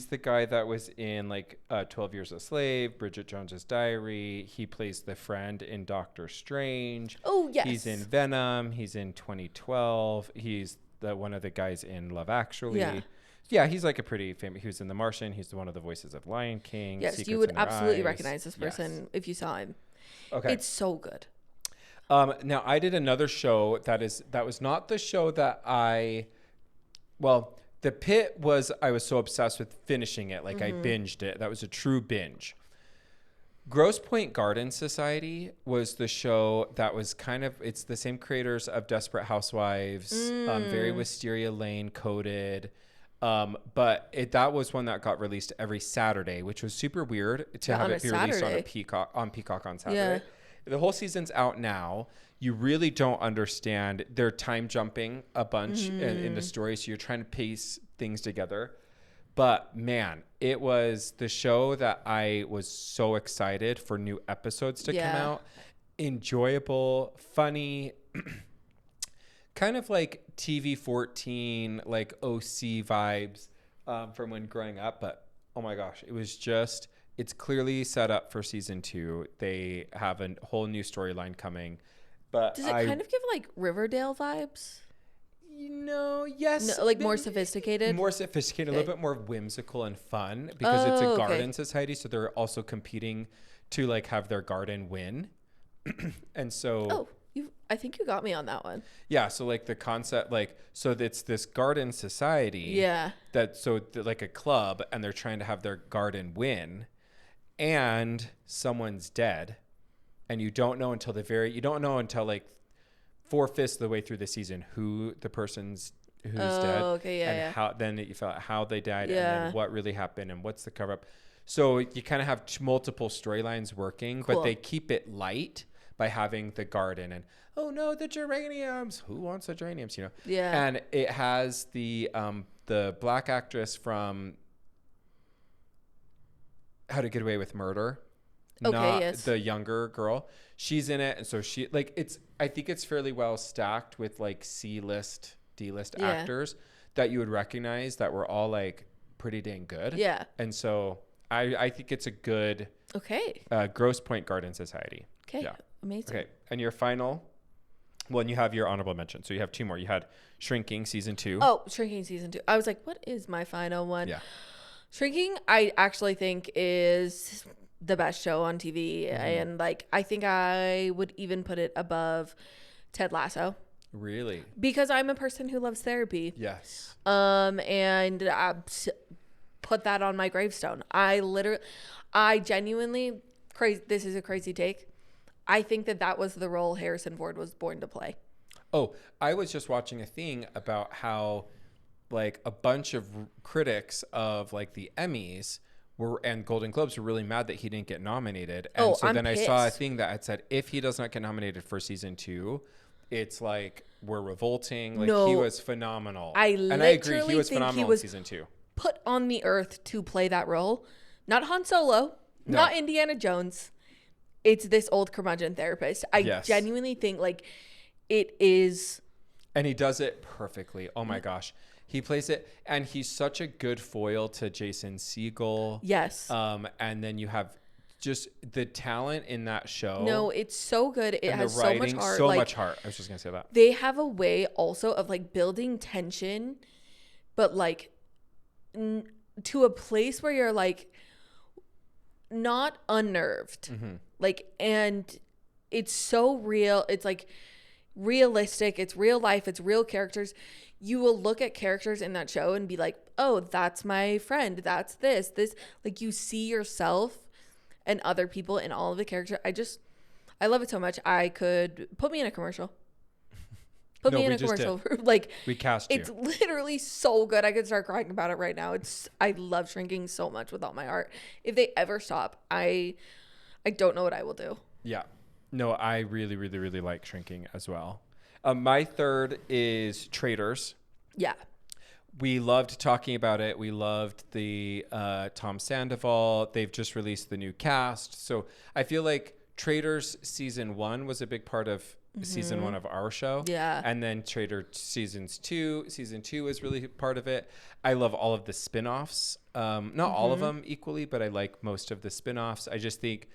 the guy that was in like 12 Years a Slave, Bridget Jones's Diary. He plays the friend in Doctor Strange. Oh, yes. He's in Venom. He's in 2012. He's one of the guys in Love Actually. Yeah, he's like a pretty famous. He was in The Martian. He's one of the voices of Lion King. Yes, Secrets you would in Their absolutely Eyes. recognize this person if you saw him. Okay. It's so good. Now, I did another show that was not the show that the Pitt was, I was so obsessed with finishing it. Like I binged it. That was a true binge. Grosse Pointe Garden Society was the show that was it's the same creators of Desperate Housewives, very Wisteria Lane coded. But that was one that got released every Saturday, which was super weird to have it be released on Peacock on Saturday. Yeah. The whole season's out now. You really don't understand. They're time jumping a bunch in the story, so you're trying to piece things together. But man, it was the show that I was so excited for new episodes to come out. Enjoyable, funny, kind of like TV 14, like OC vibes from when growing up. But oh my gosh, it's clearly set up for season 2. They have a whole new storyline coming. But does it kind of give like Riverdale vibes? Yes. No, like more sophisticated? More sophisticated, a little bit more whimsical and fun because it's a garden society. So they're also competing to like have their garden win. And so... I think you got me on that one. Yeah. So like the concept, so it's this garden society. Yeah. Like a club, and they're trying to have their garden win, and someone's dead. And you don't know until like 4/5 of the way through the season who the person's who's dead. Okay, yeah, and how then you felt how they died and then what really happened and what's the cover up. So you kind of have multiple storylines working, but they keep it light by having the garden and oh no, the geraniums. Who wants the geraniums? You know? Yeah. And it has the black actress from How to Get Away with Murder. The younger girl, she's in it, and so she I think it's fairly well stacked with like C-list, D-list actors that you would recognize that were all like pretty dang good. Yeah. And so I think it's a good Grosse Pointe Garden Society. Okay. Yeah. Amazing. Okay. And your final and you have your honorable mention. So you have 2 more. You had Shrinking season 2. Oh, Shrinking season 2. I was like, what is my final one? Yeah. Shrinking, I actually think is the best show on TV, and like I think I would even put it above Ted Lasso. Really? Because I'm a person who loves therapy. Yes. And put that on my gravestone. I genuinely, this is a crazy take. I think that was the role Harrison Ford was born to play. Oh, I was just watching a thing about how like a bunch of critics of like the Emmys and Golden Globes were really mad that he didn't get nominated. And so then pissed. I saw a thing that had said, if he does not get nominated for season 2, it's like we're revolting. Like he was phenomenal. And I agree, he was phenomenal in season 2. Put on the earth to play that role. Not Han Solo, not Indiana Jones. It's this old curmudgeon therapist. I genuinely think like it is. And he does it perfectly. Oh my gosh. He plays it, and he's such a good foil to Jason Segel. Yes. And then you have just the talent in that show. No, it's so good. It has so much heart. So much heart. I was just going to say that. They have a way also of like building tension, but like to a place where you're like not unnerved. Like, and it's so real. It's like realistic. It's real life. It's real characters. You will look at characters in that show and be like, oh, that's my friend. That's this. Like you see yourself and other people in all of the characters. I love it so much. I could put me in a commercial. Put me in a commercial. Like we cast you. It's literally so good. I could start crying about it right now. I love Shrinking so much with all my heart. If they ever stop, I don't know what I will do. Yeah. No, I really, really, really like Shrinking as well. My third is Traitors. Yeah. We loved talking about it. We loved the Tom Sandoval. They've just released the new cast. So I feel like Traitors season 1 was a big part of season 1 of our show. Yeah. And then season 2 is really part of it. I love all of the spinoffs. Not all of them equally, but I like most of the spinoffs. I just think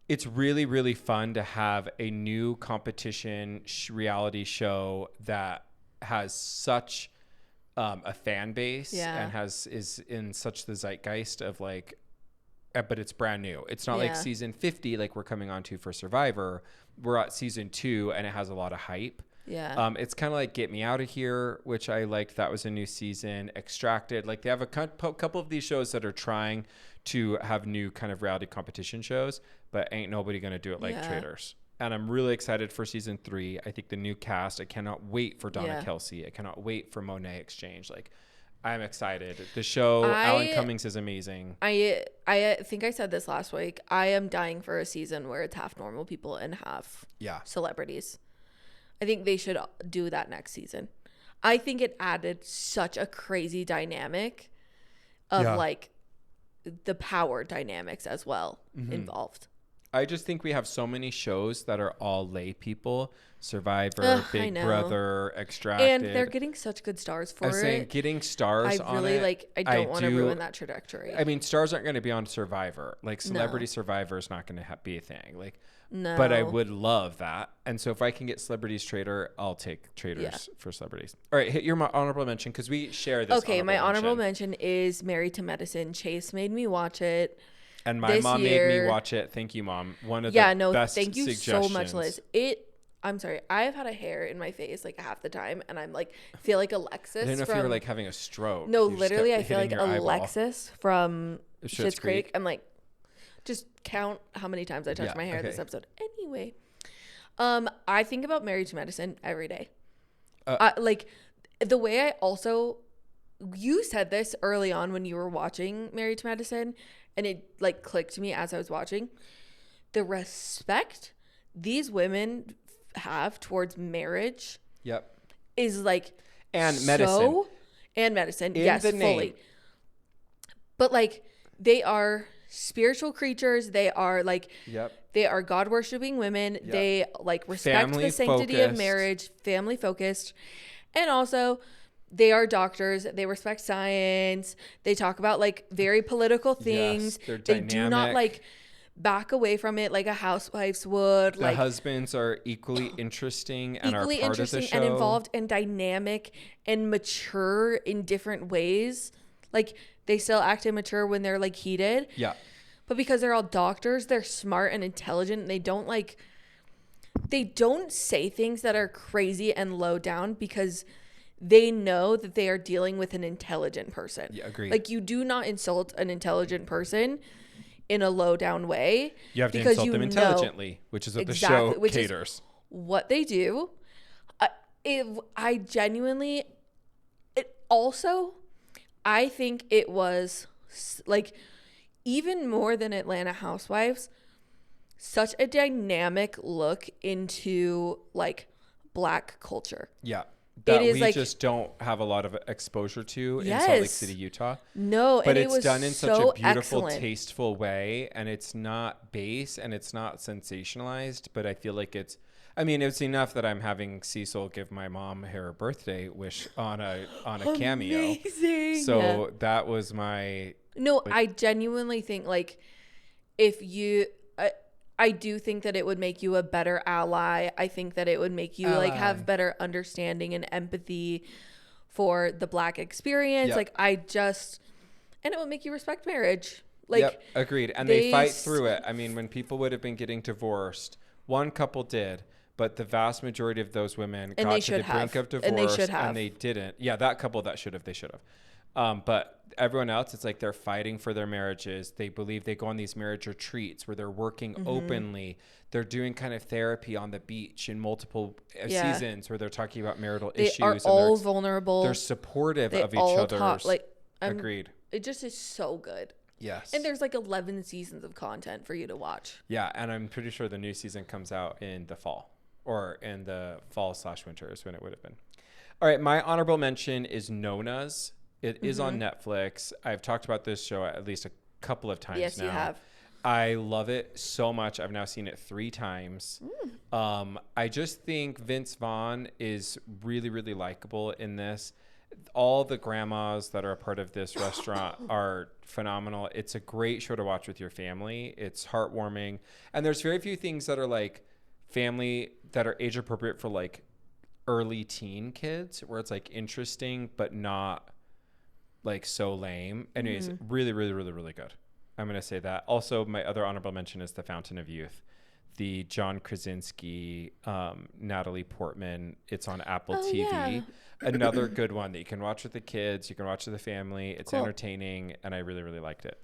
it's really, really fun to have a new competition reality show that has such a fan base and is in such the zeitgeist of like, but it's brand new. It's not like season 50 like we're coming on to for Survivor. We're at season 2 and it has a lot of hype. Yeah. It's kind of like Get Me Out of Here, which I liked. That was a new season. Extracted. Like they have a couple of these shows that are trying to have new kind of reality competition shows, but ain't nobody going to do it like Traitors. And I'm really excited for season 3. I think the new cast, I cannot wait for Donna Kelsey. I cannot wait for Monet Exchange. Like I'm excited. The show, Alan Cummings is amazing. I think I said this last week. I am dying for a season where it's half normal people and half celebrities. I think they should do that next season. I think it added such a crazy dynamic of like the power dynamics as well involved. I just think we have so many shows that are all lay people. Survivor, Big Brother, Extracted. And they're getting such good stars for it. I was saying getting stars on it. I really like, I don't want to ruin that trajectory. I mean, stars aren't going to be on Survivor. Like Celebrity Survivor is not going to be a thing. Like, no. But I would love that. And so if I can get Celebrities Traitor, I'll take Traitors for Celebrities. All right, hit your honorable mention because we share this. Okay, my honorable mention is Married to Medicine. Chase made me watch it. And my mom made me watch it. Thank you, Mom. One of the best thank you suggestions. so much, Liz. I'm sorry. I've had a hair in my face like half the time, and I'm like feel like Alexis. I didn't know if you were like having a stroke. No, literally, I feel like Alexis from Schitt's Creek. I'm like, just count how many times I touched my hair this episode. Anyway, I think about Married to Medicine every day. Like the way I also, you said this early on when you were watching Married to Medicine, and it like clicked to me as I was watching. The respect these women have towards marriage is like medicine yes, fully. But like they are spiritual creatures. They are like they are God worshiping women. They like respect the sanctity of marriage, family focused, and also they are doctors. They respect science. They talk about like very political things. They're they dynamic. do not like back away from it like a housewives would. The husbands are equally interesting and equally are part interesting of the show. And involved and dynamic and mature in different ways. Like they still act immature when they're like heated. Yeah. But because they're all doctors, they're smart and intelligent. And they don't like they don't say things that are crazy and low down because they know that they are dealing with an intelligent person. Yeah, agreed. Like, you do not insult an intelligent person in a low down way. You have to insult them intelligently, which is what the show caters. What they do. I genuinely, I think it was like, even more than Atlanta Housewives, such a dynamic look into like Black culture. Yeah. That we like, just don't have a lot of exposure to in Salt Lake City, Utah. No, but and it's done in such a beautiful, tasteful way, and it's not base and it's not sensationalized. But I feel like it's enough that I'm having Cecil give my mom her birthday wish on a cameo. Amazing. So that was my. No, I genuinely think like if you. I do think that it would make you a better ally. I think that it would make you like have better understanding and empathy for the Black experience. Yep. And it would make you respect marriage. Like, yep, agreed. And they fight through it. I mean, when people would have been getting divorced, one couple did, but the vast majority of those women got to the brink of divorce and they didn't. Yeah, that couple they should have. But everyone else, it's like they're fighting for their marriages. They believe they go on these marriage retreats where they're working openly. They're doing kind of therapy on the beach in multiple seasons where they're talking about marital issues. They are all vulnerable. They're supportive of each other's. Agreed. It just is so good. Yes. And there's like 11 seasons of content for you to watch. Yeah, and I'm pretty sure the new season comes out in the fall or in the fall/winter is when it would have been. All right, my honorable mention is Nonas. It is on Netflix. I've talked about this show at least a couple of times now. Yes, you have. I love it so much. I've now seen it 3 times. I just think Vince Vaughn is really, really likable in this. All the grandmas that are a part of this restaurant are phenomenal. It's a great show to watch with your family. It's heartwarming. And there's very few things that are like family that are age appropriate for like early teen kids where it's like interesting but not like so lame. Anyways, really, really, really, really good. I'm going to say that. Also, my other honorable mention is The Fountain of Youth, the John Krasinski, Natalie Portman. It's on Apple TV. Yeah. Another good one that you can watch with the kids. You can watch with the family. It's entertaining, and I really, really liked it.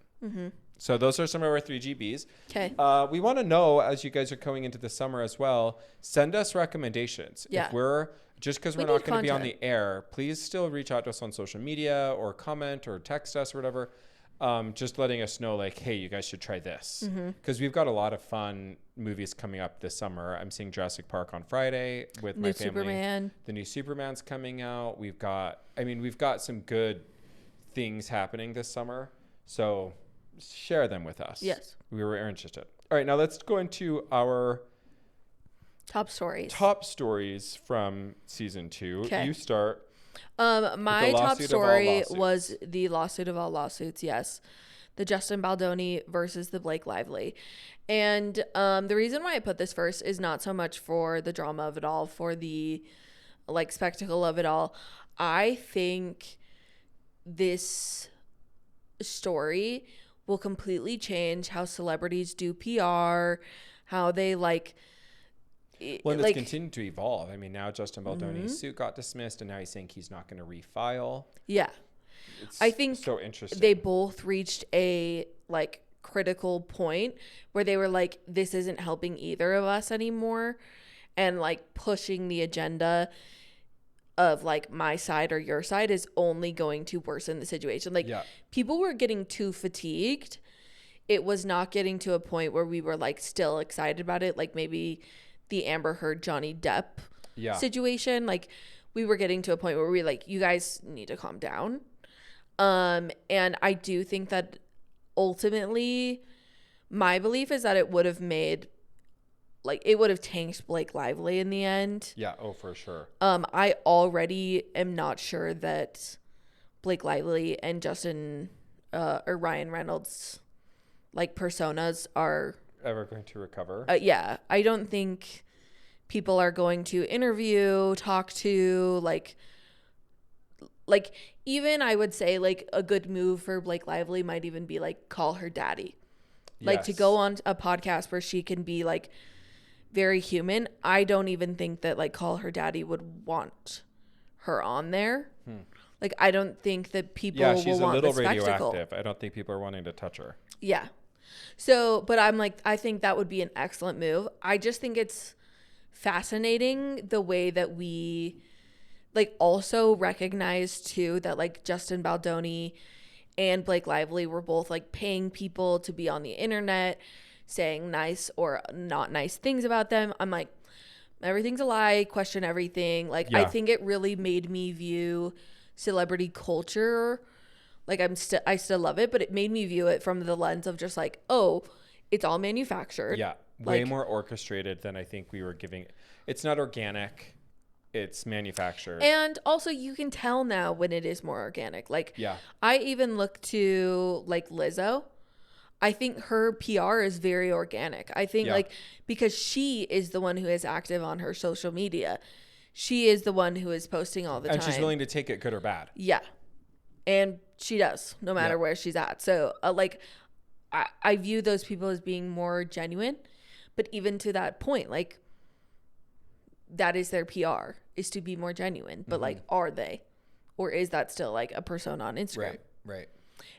So those are some of our 3 GBs. Okay. We want to know, as you guys are going into the summer as well, send us recommendations. Yeah. If we're just because we're not going to be on the air, please still reach out to us on social media or comment or text us or whatever. Just letting us know, like, hey, you guys should try this. Because we've got a lot of fun movies coming up this summer. I'm seeing Jurassic Park on Friday with my family. Superman. The new Superman's coming out. We've got some good things happening this summer. So share them with us. Yes. We were interested. All right, now let's go into our top stories from season 2. Okay. You start. My top story was the lawsuit of all lawsuits. Yes. The Justin Baldoni versus the Blake Lively. And the reason why I put this first is not so much for the drama of it all, for the like spectacle of it all. I think this story will completely change how celebrities do PR, how they like. Well, and it's continued to evolve. I mean, now Justin Baldoni's suit got dismissed, and now he's saying he's not going to refile. Yeah. It's I think so interesting. They both reached a like critical point where they were like, this isn't helping either of us anymore, and like pushing the agenda of like my side or your side is only going to worsen the situation. Like people were getting too fatigued. It was not getting to a point where we were like still excited about it. Like maybe the Amber Heard Johnny Depp situation. Like we were getting to a point where we were like, you guys need to calm down. And I do think that ultimately my belief is that it would have made like it would have tanked Blake Lively in the end. Yeah. Oh, for sure. I already am not sure that Blake Lively and Justin or Ryan Reynolds like personas are ever going to recover. Yeah. I don't think people are going to interview, talk to like even I would say like a good move for Blake Lively might even be like call her daddy. Like to go on a podcast where she can be like very human. I don't even think that like Call Her Daddy would want her on there. Like, I don't think that people will want the spectacle. Yeah, she's a little radioactive. I don't think people are wanting to touch her. Yeah. So, but I'm like, I think that would be an excellent move. I just think it's fascinating the way that we like also recognize too that like Justin Baldoni and Blake Lively were both like paying people to be on the internet saying nice or not nice things about them. I'm like, everything's a lie, question everything. Like, I think it really made me view celebrity culture. Like, I still love it, but it made me view it from the lens of just like, oh, it's all manufactured. Yeah. Way more orchestrated than I think we were giving. It's not organic. It's manufactured. And also you can tell now when it is more organic. Like, I even look to like Lizzo. I think her PR is very organic. I think like, because she is the one who is active on her social media. She is the one who is posting all the time. And she's willing to take it good or bad. Yeah. And she does, no matter where she's at. So like, I view those people as being more genuine. But even to that point, like, that is their PR, is to be more genuine. But like, are they? Or is that still like a persona on Instagram? Right.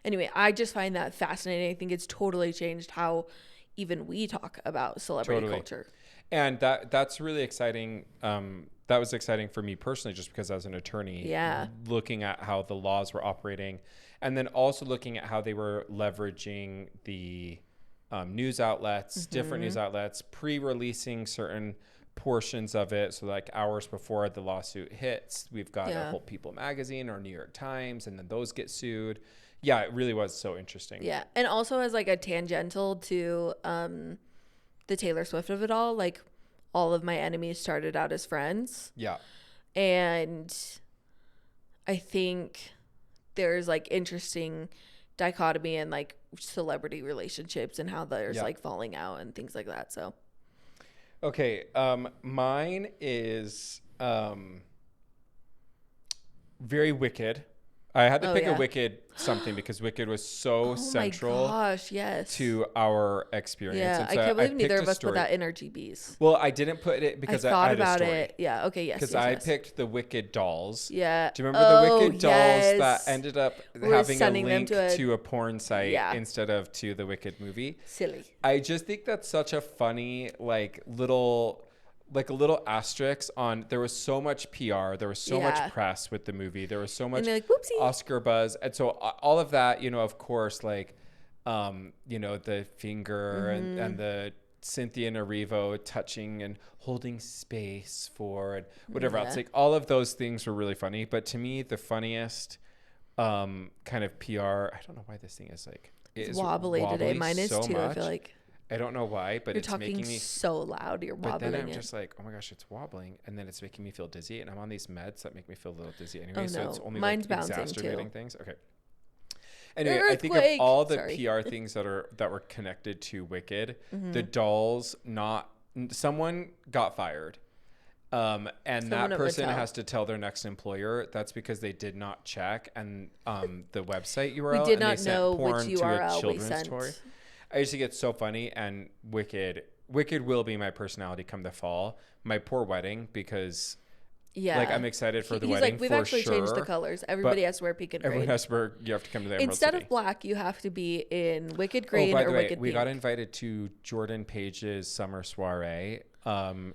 Anyway, I just find that fascinating. I think it's totally changed how even we talk about celebrity culture. And that's really exciting. That was exciting for me personally, just because I was an attorney, looking at how the laws were operating, and then also looking at how they were leveraging the news outlets, different news outlets, pre-releasing certain portions of it. So like hours before the lawsuit hits, we've got a whole People magazine or New York Times, and then those get sued. Yeah, it really was so interesting. Yeah. And also as like a tangential to the Taylor Swift of it all, like all of my enemies started out as friends. Yeah. And I think there's like interesting dichotomy in like celebrity relationships and how there's like falling out and things like that. So okay, mine is very Wicked. I had to pick a Wicked something because Wicked was so central to our experience. Yeah, and so I can't believe neither of us put that in our GBs. Well, I didn't put it because I thought had about a story. it. Yeah, okay, yes. Because I picked the Wicked dolls. Yeah. Do you remember the Wicked dolls that ended up having a link to a porn site instead of to the Wicked movie? Silly. I just think that's such a funny, like, a little asterisk on. There was so much PR, there was so much press with the movie, there was so much like, whoopsie. Oscar buzz, and so all of that, you know, of course, like you know, the finger and the Cynthia Erivo touching and holding space for and whatever else, like all of those things were really funny. But to me, the funniest kind of PR, I don't know why this thing is like it's wobbly today. Mine is so too much. I feel like I don't know why, but it's making me... You're talking so loud. You're wobbling. But then I'm just like, oh my gosh, it's wobbling. And then it's making me feel dizzy. And I'm on these meds that make me feel a little dizzy anyway. So it's only Mine's like bouncing exacerbating too. things. Okay. Anyway, I think of all the PR things that were connected to Wicked, the dolls, someone got fired. And that person has to tell their next employer that's because they did not check and the website URL. We did not know which URL we sent. I used to get so funny, and Wicked will be my personality come the fall. My poor wedding, because like I'm excited for the wedding. Like, we've actually changed the colors. Everybody has to wear pink and green. Everyone has to wear. You have to come to the Emerald Instead City. of black, you have to be in Wicked green by or the way, Wicked we pink. got invited to Jordan Page's summer soiree, and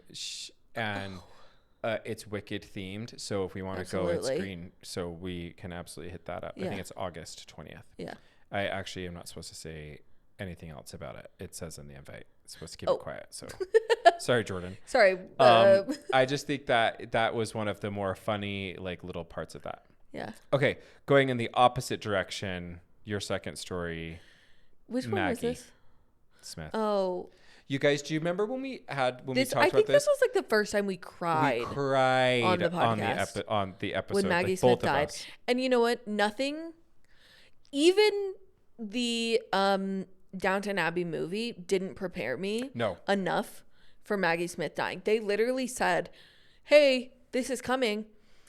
it's Wicked themed. So if we want to go, it's green. So we can absolutely hit that up. I think it's August 20th. Yeah. I actually am not supposed to say anything else about it. It says in the invite it's supposed to keep it quiet, so sorry, Jordan. Sorry. I just think that was one of the more funny, like, little parts of that. Yeah. Okay, going in the opposite direction, your second story. Which Maggie one was this? Smith. Oh, you guys, do you remember when we talked about this? I think this was like the first time we cried. We cried on the podcast on the episode when Maggie like, Smith both died. And you know what? Nothing, even the Downton Abbey movie didn't prepare me enough for Maggie Smith dying. They literally said, "Hey, this is coming.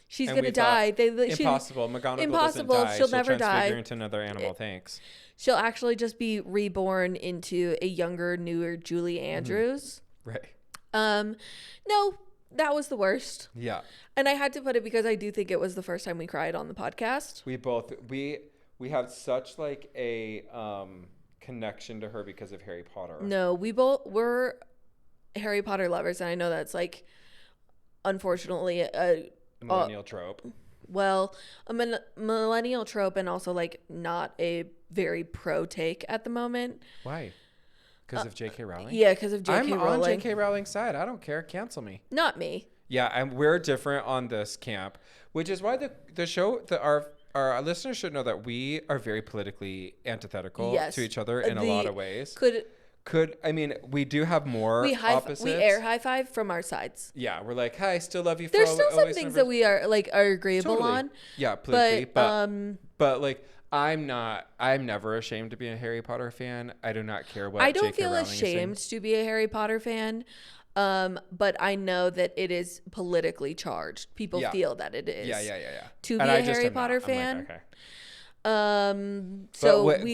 She's gonna die." Impossible. McGonagall doesn't die. She'll never die. Into another animal. Thanks. She'll actually just be reborn into a younger, newer Julie Andrews. Right. No, that was the worst. Yeah. And I had to put it because I do think it was the first time we cried on the podcast. We have such like a connection to her because of Harry Potter. No, we're Harry Potter lovers, and I know that's like unfortunately a millennial trope. Well, a millennial trope, and also like not a very pro take at the moment. Why? Because of J.K. Rowling? Yeah, because of J.K. Rowling. I'm on J.K. Rowling's side. I don't care. Cancel me. Not me. Yeah, we're different on this camp, which is why the show, our listeners should know that we are very politically antithetical to each other in a lot of ways. I mean, we do have more opposites. We air high five from our sides. Yeah, we're like, hi, still love you. There's still some things that we are agreeable on. Yeah, politically, but like, I'm never ashamed to be a Harry Potter fan. I do not care what. I don't feel ashamed to be a Harry Potter fan. But I know that it is politically charged. People feel that it is. Yeah. To be a Harry Potter fan. Like, okay.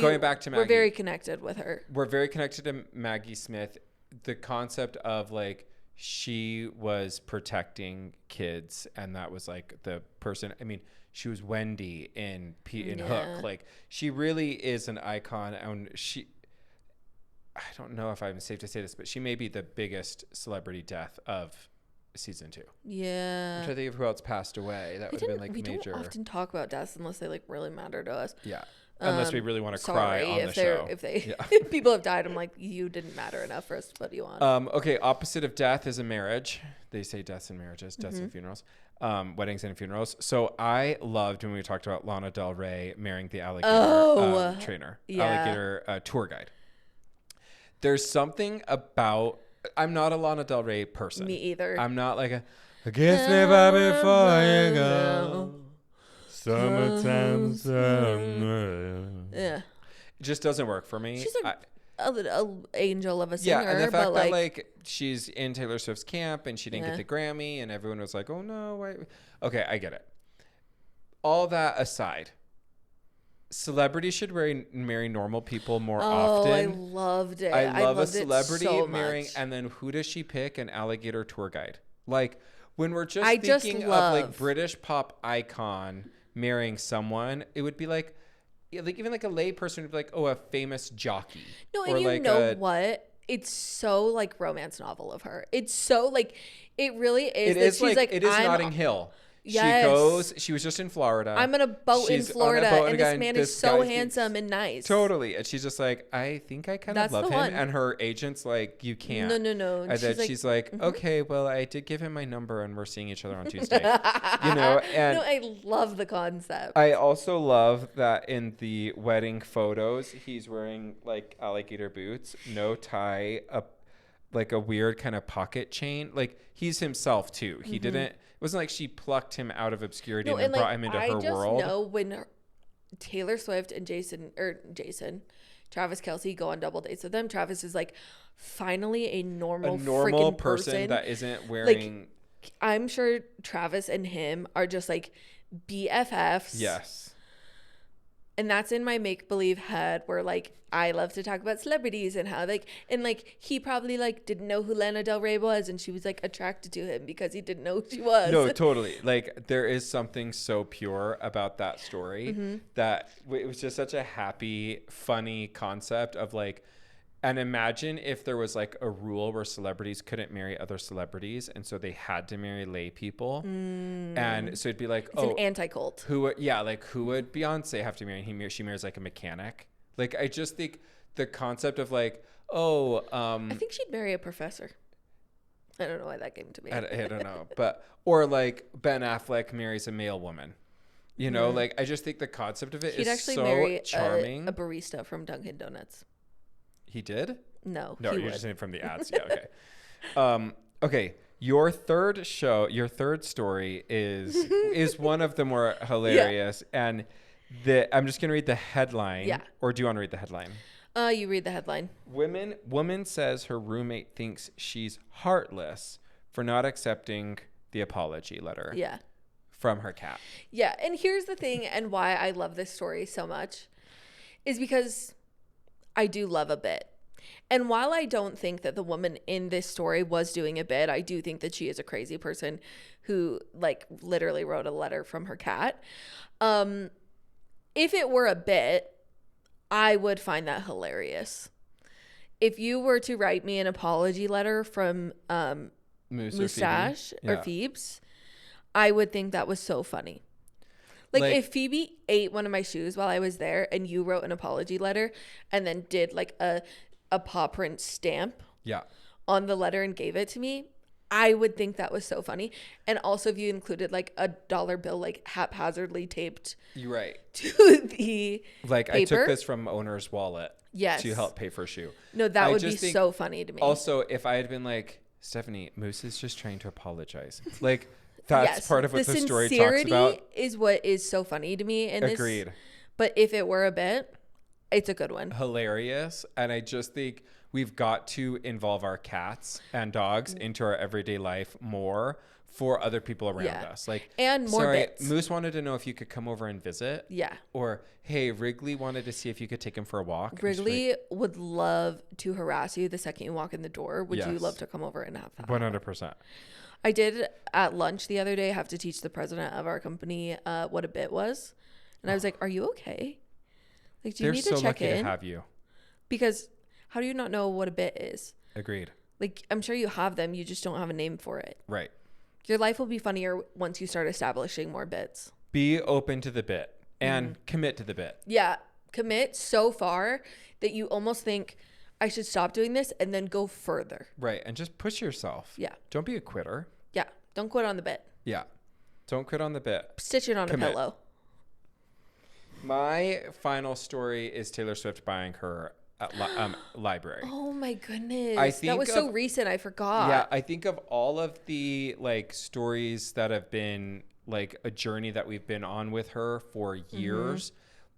Going back to Maggie, we're very connected with her. We're very connected to Maggie Smith. The concept of like she was protecting kids, and that was like the person. I mean, she was Wendy in Hook. Like she really is an icon, and I don't know if I'm safe to say this, but she may be the biggest celebrity death of season 2. Yeah. I'm trying to think of who else passed away. That would have been like major. We don't often talk about deaths unless they like really matter to us. Yeah. Unless we really want to cry on the show. If people have died, I'm like, you didn't matter enough for us to put you on. Okay. Opposite of death is a marriage. They say deaths and marriages, deaths and funerals, weddings and funerals. So I loved when we talked about Lana Del Ray marrying the alligator trainer, alligator tour guide. There's something about, I'm not a Lana Del Ray person. Me either. I'm not like I guess never before you go. Summertime. Yeah. It just doesn't work for me. She's an angel of a singer. Yeah, and the fact that like she's in Taylor Swift's camp and she didn't get the Grammy and everyone was like, oh no, why? Okay, I get it. All that aside, celebrities should marry normal people more often. I loved it. I love a celebrity so marrying, and then who does she pick? An alligator tour guide. Like when we're just thinking of like British pop icon marrying someone, it would be like even like a lay person would be like, oh, a famous jockey. No, and you know what? It's so like romance novel of her. It's so like it really is. It is like it is Notting Hill. Yes. She was just in Florida. I'm on a boat in Florida, and this man is so handsome and nice. Totally. And she's just like, I think I kind of love him. And her agent's like, you can't. No. And then she's like, okay, well, I did give him my number and we're seeing each other on Tuesday. And no, I love the concept. I also love that in the wedding photos, he's wearing like alligator boots, no tie, like a weird kind of pocket chain. Like he's himself too. He didn't. It wasn't like she plucked him out of obscurity and then brought him into her world. I just know when Taylor Swift and Travis Kelce go on double dates with them, Travis is like finally a normal person that isn't wearing. Like, I'm sure Travis and him are just like BFFs. Yes. And that's in my make-believe head where like I love to talk about celebrities and how he probably like didn't know who Lana Del Ray was, and she was like attracted to him because he didn't know who she was. No, totally. Like there is something so pure about that story that it was just such a happy, funny concept of like, and imagine if there was like a rule where celebrities couldn't marry other celebrities, and so they had to marry lay people. And so it'd be like, it's an anti-cult. Who would Beyonce have to marry? She marries like a mechanic. Like I just think the concept of like, I think she'd marry a professor. I don't know why that came to me. I don't know, or like Ben Affleck marries a male woman. You know, like I just think the concept of it is so charming. A barista from Dunkin' Donuts. He did? No, you're just saying from the ads. Yeah, okay. Okay. Your third story is one of the more hilarious. Yeah. And I'm just going to read the headline. Yeah. Or do you want to read the headline? You read the headline. Woman says her roommate thinks she's heartless for not accepting the apology letter. Yeah. From her cat. Yeah. And here's the thing, and why I love this story so much is because I do love a bit. And while I don't think that the woman in this story was doing a bit, I do think that she is a crazy person who like literally wrote a letter from her cat. If it were a bit, I would find that hilarious. If you were to write me an apology letter from Moustache or Phoebes, I would think that was so funny. Like if Phoebe ate one of my shoes while I was there and you wrote an apology letter and then did like a paw print stamp on the letter and gave it to me, I would think that was so funny. And also if you included like a dollar bill like haphazardly taped You're right. to the like paper. I took this from owner's wallet to help pay for a shoe. No, that would be so funny to me. Also, if I had been like, Stephanie, Moose is just trying to apologize. Like that's part of what the story talks about. Is what is so funny to me in this. Agreed. But if it were a bit, it's a good one. Hilarious. And I just think we've got to involve our cats and dogs into our everyday life more for other people around us. Like, and more bits. Moose wanted to know if you could come over and visit. Yeah. Or, hey, Wrigley wanted to see if you could take him for a walk. Wrigley would love to harass you the second you walk in the door. Would you love to come over and have that? 100%. I did at lunch the other day have to teach the president of our company what a bit was. And I was like, are you okay? Like, do you need to check in? They're so lucky to have you. Because how do you not know what a bit is? Agreed. Like, I'm sure you have them. You just don't have a name for it. Right. Your life will be funnier once you start establishing more bits. Be open to the bit and commit to the bit. Yeah. Commit so far that you almost think, I should stop doing this and then go further. Right. And just push yourself. Yeah. Don't be a quitter. Yeah. Don't quit on the bit. Yeah. Don't quit on the bit. Stitch it on a pillow. My final story is Taylor Swift buying her library. Oh my goodness. That was so recent. I forgot. Yeah. I think of all of the like stories that have been like a journey that we've been on with her for years.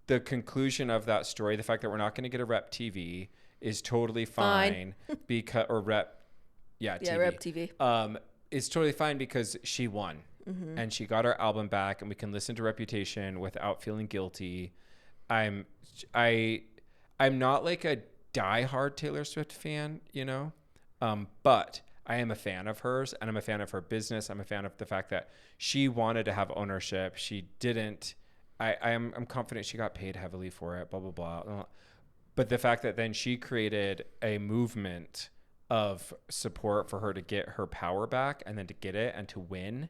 The conclusion of that story, the fact that we're not going to get a Rep TV is totally fine. Because, or Rep. Yeah. TV. Rep TV. Is totally fine because she won. And she got our album back and we can listen to Reputation without feeling guilty. I'm not like a diehard Taylor Swift fan, you know, but I am a fan of hers and I'm a fan of her business. I'm a fan of the fact that she wanted to have ownership. She didn't. I'm confident she got paid heavily for it, blah, blah, blah. But the fact that then she created a movement of support for her to get her power back and then to get it and to win.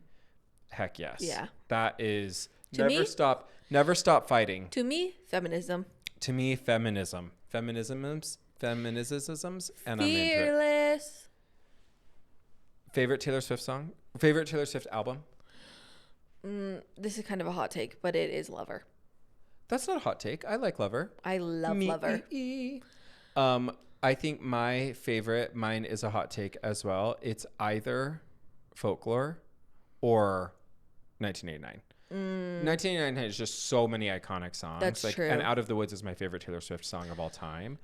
Heck yes. Yeah. That is never stop fighting. To me, feminism. To me, feminisms, and I'm into Fearless. Favorite Taylor Swift song? Favorite Taylor Swift album? This is kind of a hot take, but it is Lover. That's not a hot take. I like Lover. I love Lover. I think mine is a hot take as well. It's either Folklore or 1989. 1989 has just so many iconic songs. That's true. And Out of the Woods is my favorite Taylor Swift song of all time.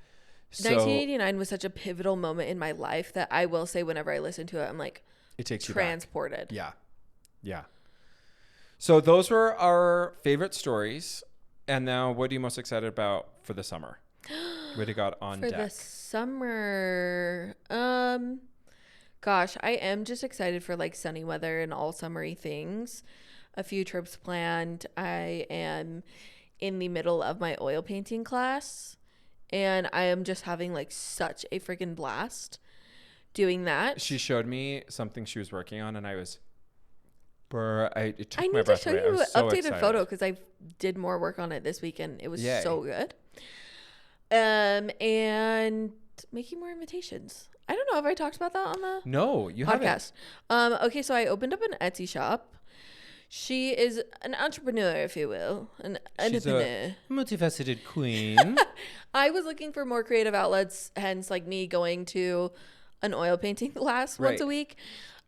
1989 was such a pivotal moment in my life that I will say whenever I listen to it, I'm like, it takes transported. You back. Yeah. So those were our favorite stories. And now what are you most excited about for the summer? What do you got on deck? For the summer, gosh, I am just excited for like sunny weather and all summery things. A few trips planned. I am in the middle of my oil painting class and I am just having like such a freaking blast doing that. She showed me something she was working on and I was, I need to show you an updated photo because I did more work on it this weekend. It was so good. And making more invitations. I don't know if I talked about that on the podcast. Okay, so I opened up an Etsy shop. She is an entrepreneur, if you will. She's a multifaceted queen. I was looking for more creative outlets, hence like me going to an oil painting class once a week.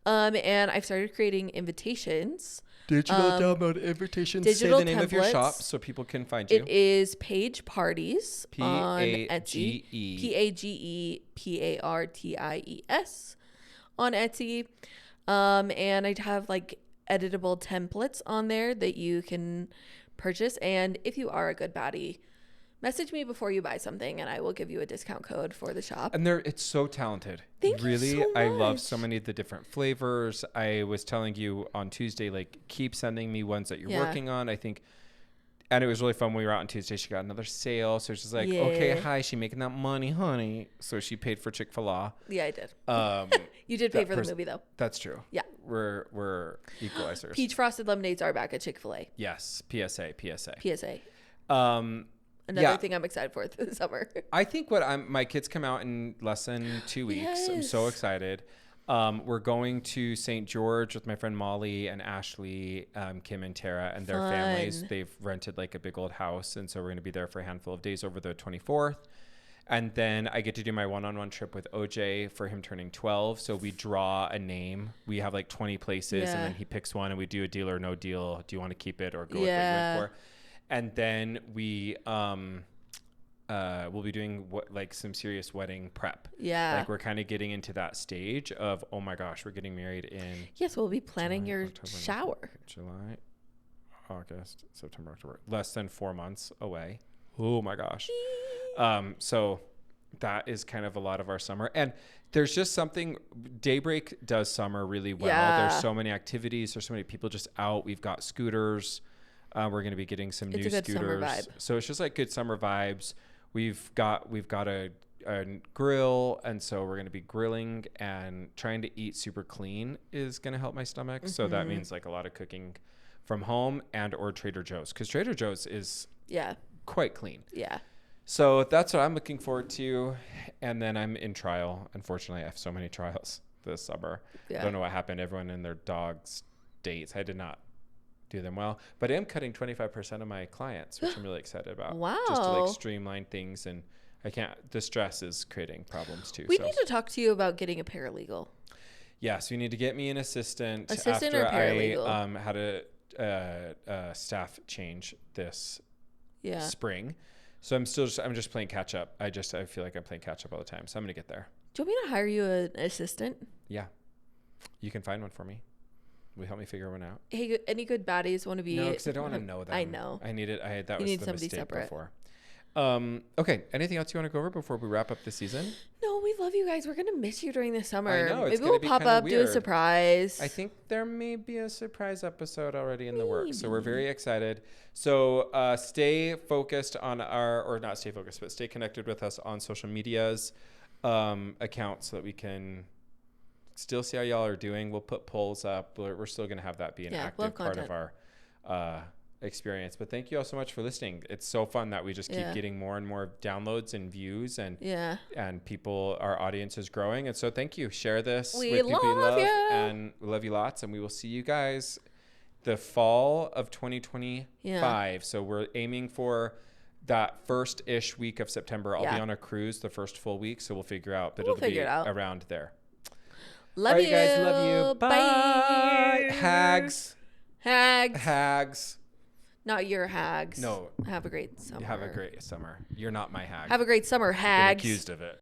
And I've started creating invitations. Digital download invitations. Say the name of your shop so people can find you. It is Page Parties on Etsy. PAGEPARTIES on Etsy. And I have like editable templates on there that you can purchase. And if you are a good baddie, Message me before you buy something, and I will give you a discount code for the shop. And it's so talented. Thank you so much. I love so many of the different flavors. I was telling you on Tuesday, like, keep sending me ones that you're working on. I think, and it was really fun when we were out on Tuesday. She got another sale, so she's like, okay, hi, she making that money, honey. So she paid for Chick-fil-A. Yeah, I did. You did pay for the movie, though. That's true. Yeah. We're equalizers. Peach frosted lemonades are back at Chick-fil-A. Yes. PSA. Another thing I'm excited for this summer. I think my kids come out in less than 2 weeks. Yes. I'm so excited. We're going to St. George with my friend Molly and Ashley, Kim and Tara and their families. They've rented like a big old house. And so we're going to be there for a handful of days over the 24th. And then I get to do my one-on-one trip with OJ for him turning 12. So we draw a name. We have like 20 places and then he picks one and we do a deal or no deal. Do you want to keep it or go with what you went for? And then we we'll be doing some serious wedding prep. Yeah. Like we're kind of getting into that stage of, oh my gosh, we're getting married in. Yes, we'll be planning your shower. July, August, September, October. Less than 4 months away. Oh my gosh. So that is kind of a lot of our summer. And there's just something, Daybreak does summer really well. Yeah. There's so many activities. There's so many people just out. We've got scooters. We're going to be getting some new scooters. So it's just like good summer vibes. We've got a grill. And so we're going to be grilling, and trying to eat super clean is going to help my stomach. Mm-hmm. So that means like a lot of cooking from home and or Trader Joe's, because Trader Joe's is quite clean. Yeah. So that's what I'm looking forward to. And then I'm in trial. Unfortunately, I have so many trials this summer. Yeah. I don't know what happened. Everyone and their dogs' dates. I did not do them well. But I am cutting 25% of my clients, which I'm really excited about. Wow. Just to like streamline things. And the stress is creating problems too. We need to talk to you about getting a paralegal. Yes, you need to get me an assistant. Assistant or paralegal? I had a staff change this spring. So I'm just playing catch up. I feel like I'm playing catch up all the time. So I'm going to get there. Do you want me to hire you an assistant? Yeah. You can find one for me. Will you help me figure one out? Hey, any good baddies want to be? No, because I don't want to know them. I know. I need it. That was the mistake separate. Before. Okay. Anything else you want to go over before we wrap up the season? No, we love you guys. We're going to miss you during the summer. I know. Maybe we'll pop up, do a surprise. I think there may be a surprise episode already in the works. So we're very excited. So stay focused on not stay focused, but stay connected with us on social medias accounts so that we can still see how y'all are doing. We'll put polls up. We're still going to have that be an active part of our experience. But thank you all so much for listening. It's so fun that we just keep getting more and more downloads and views, and our audience is growing. And so thank you. Share this with people you love, and we love you lots. And we will see you guys the fall of 2025. Yeah. So we're aiming for that first-ish week of September. I'll be on a cruise the first full week, so we'll figure out, but it'll be around there. Love you guys. Love you. Bye. Hags. Hags. Not your hags. No. Have a great summer. Have a great summer. You're not my hag. Have a great summer, hags. Been accused of it.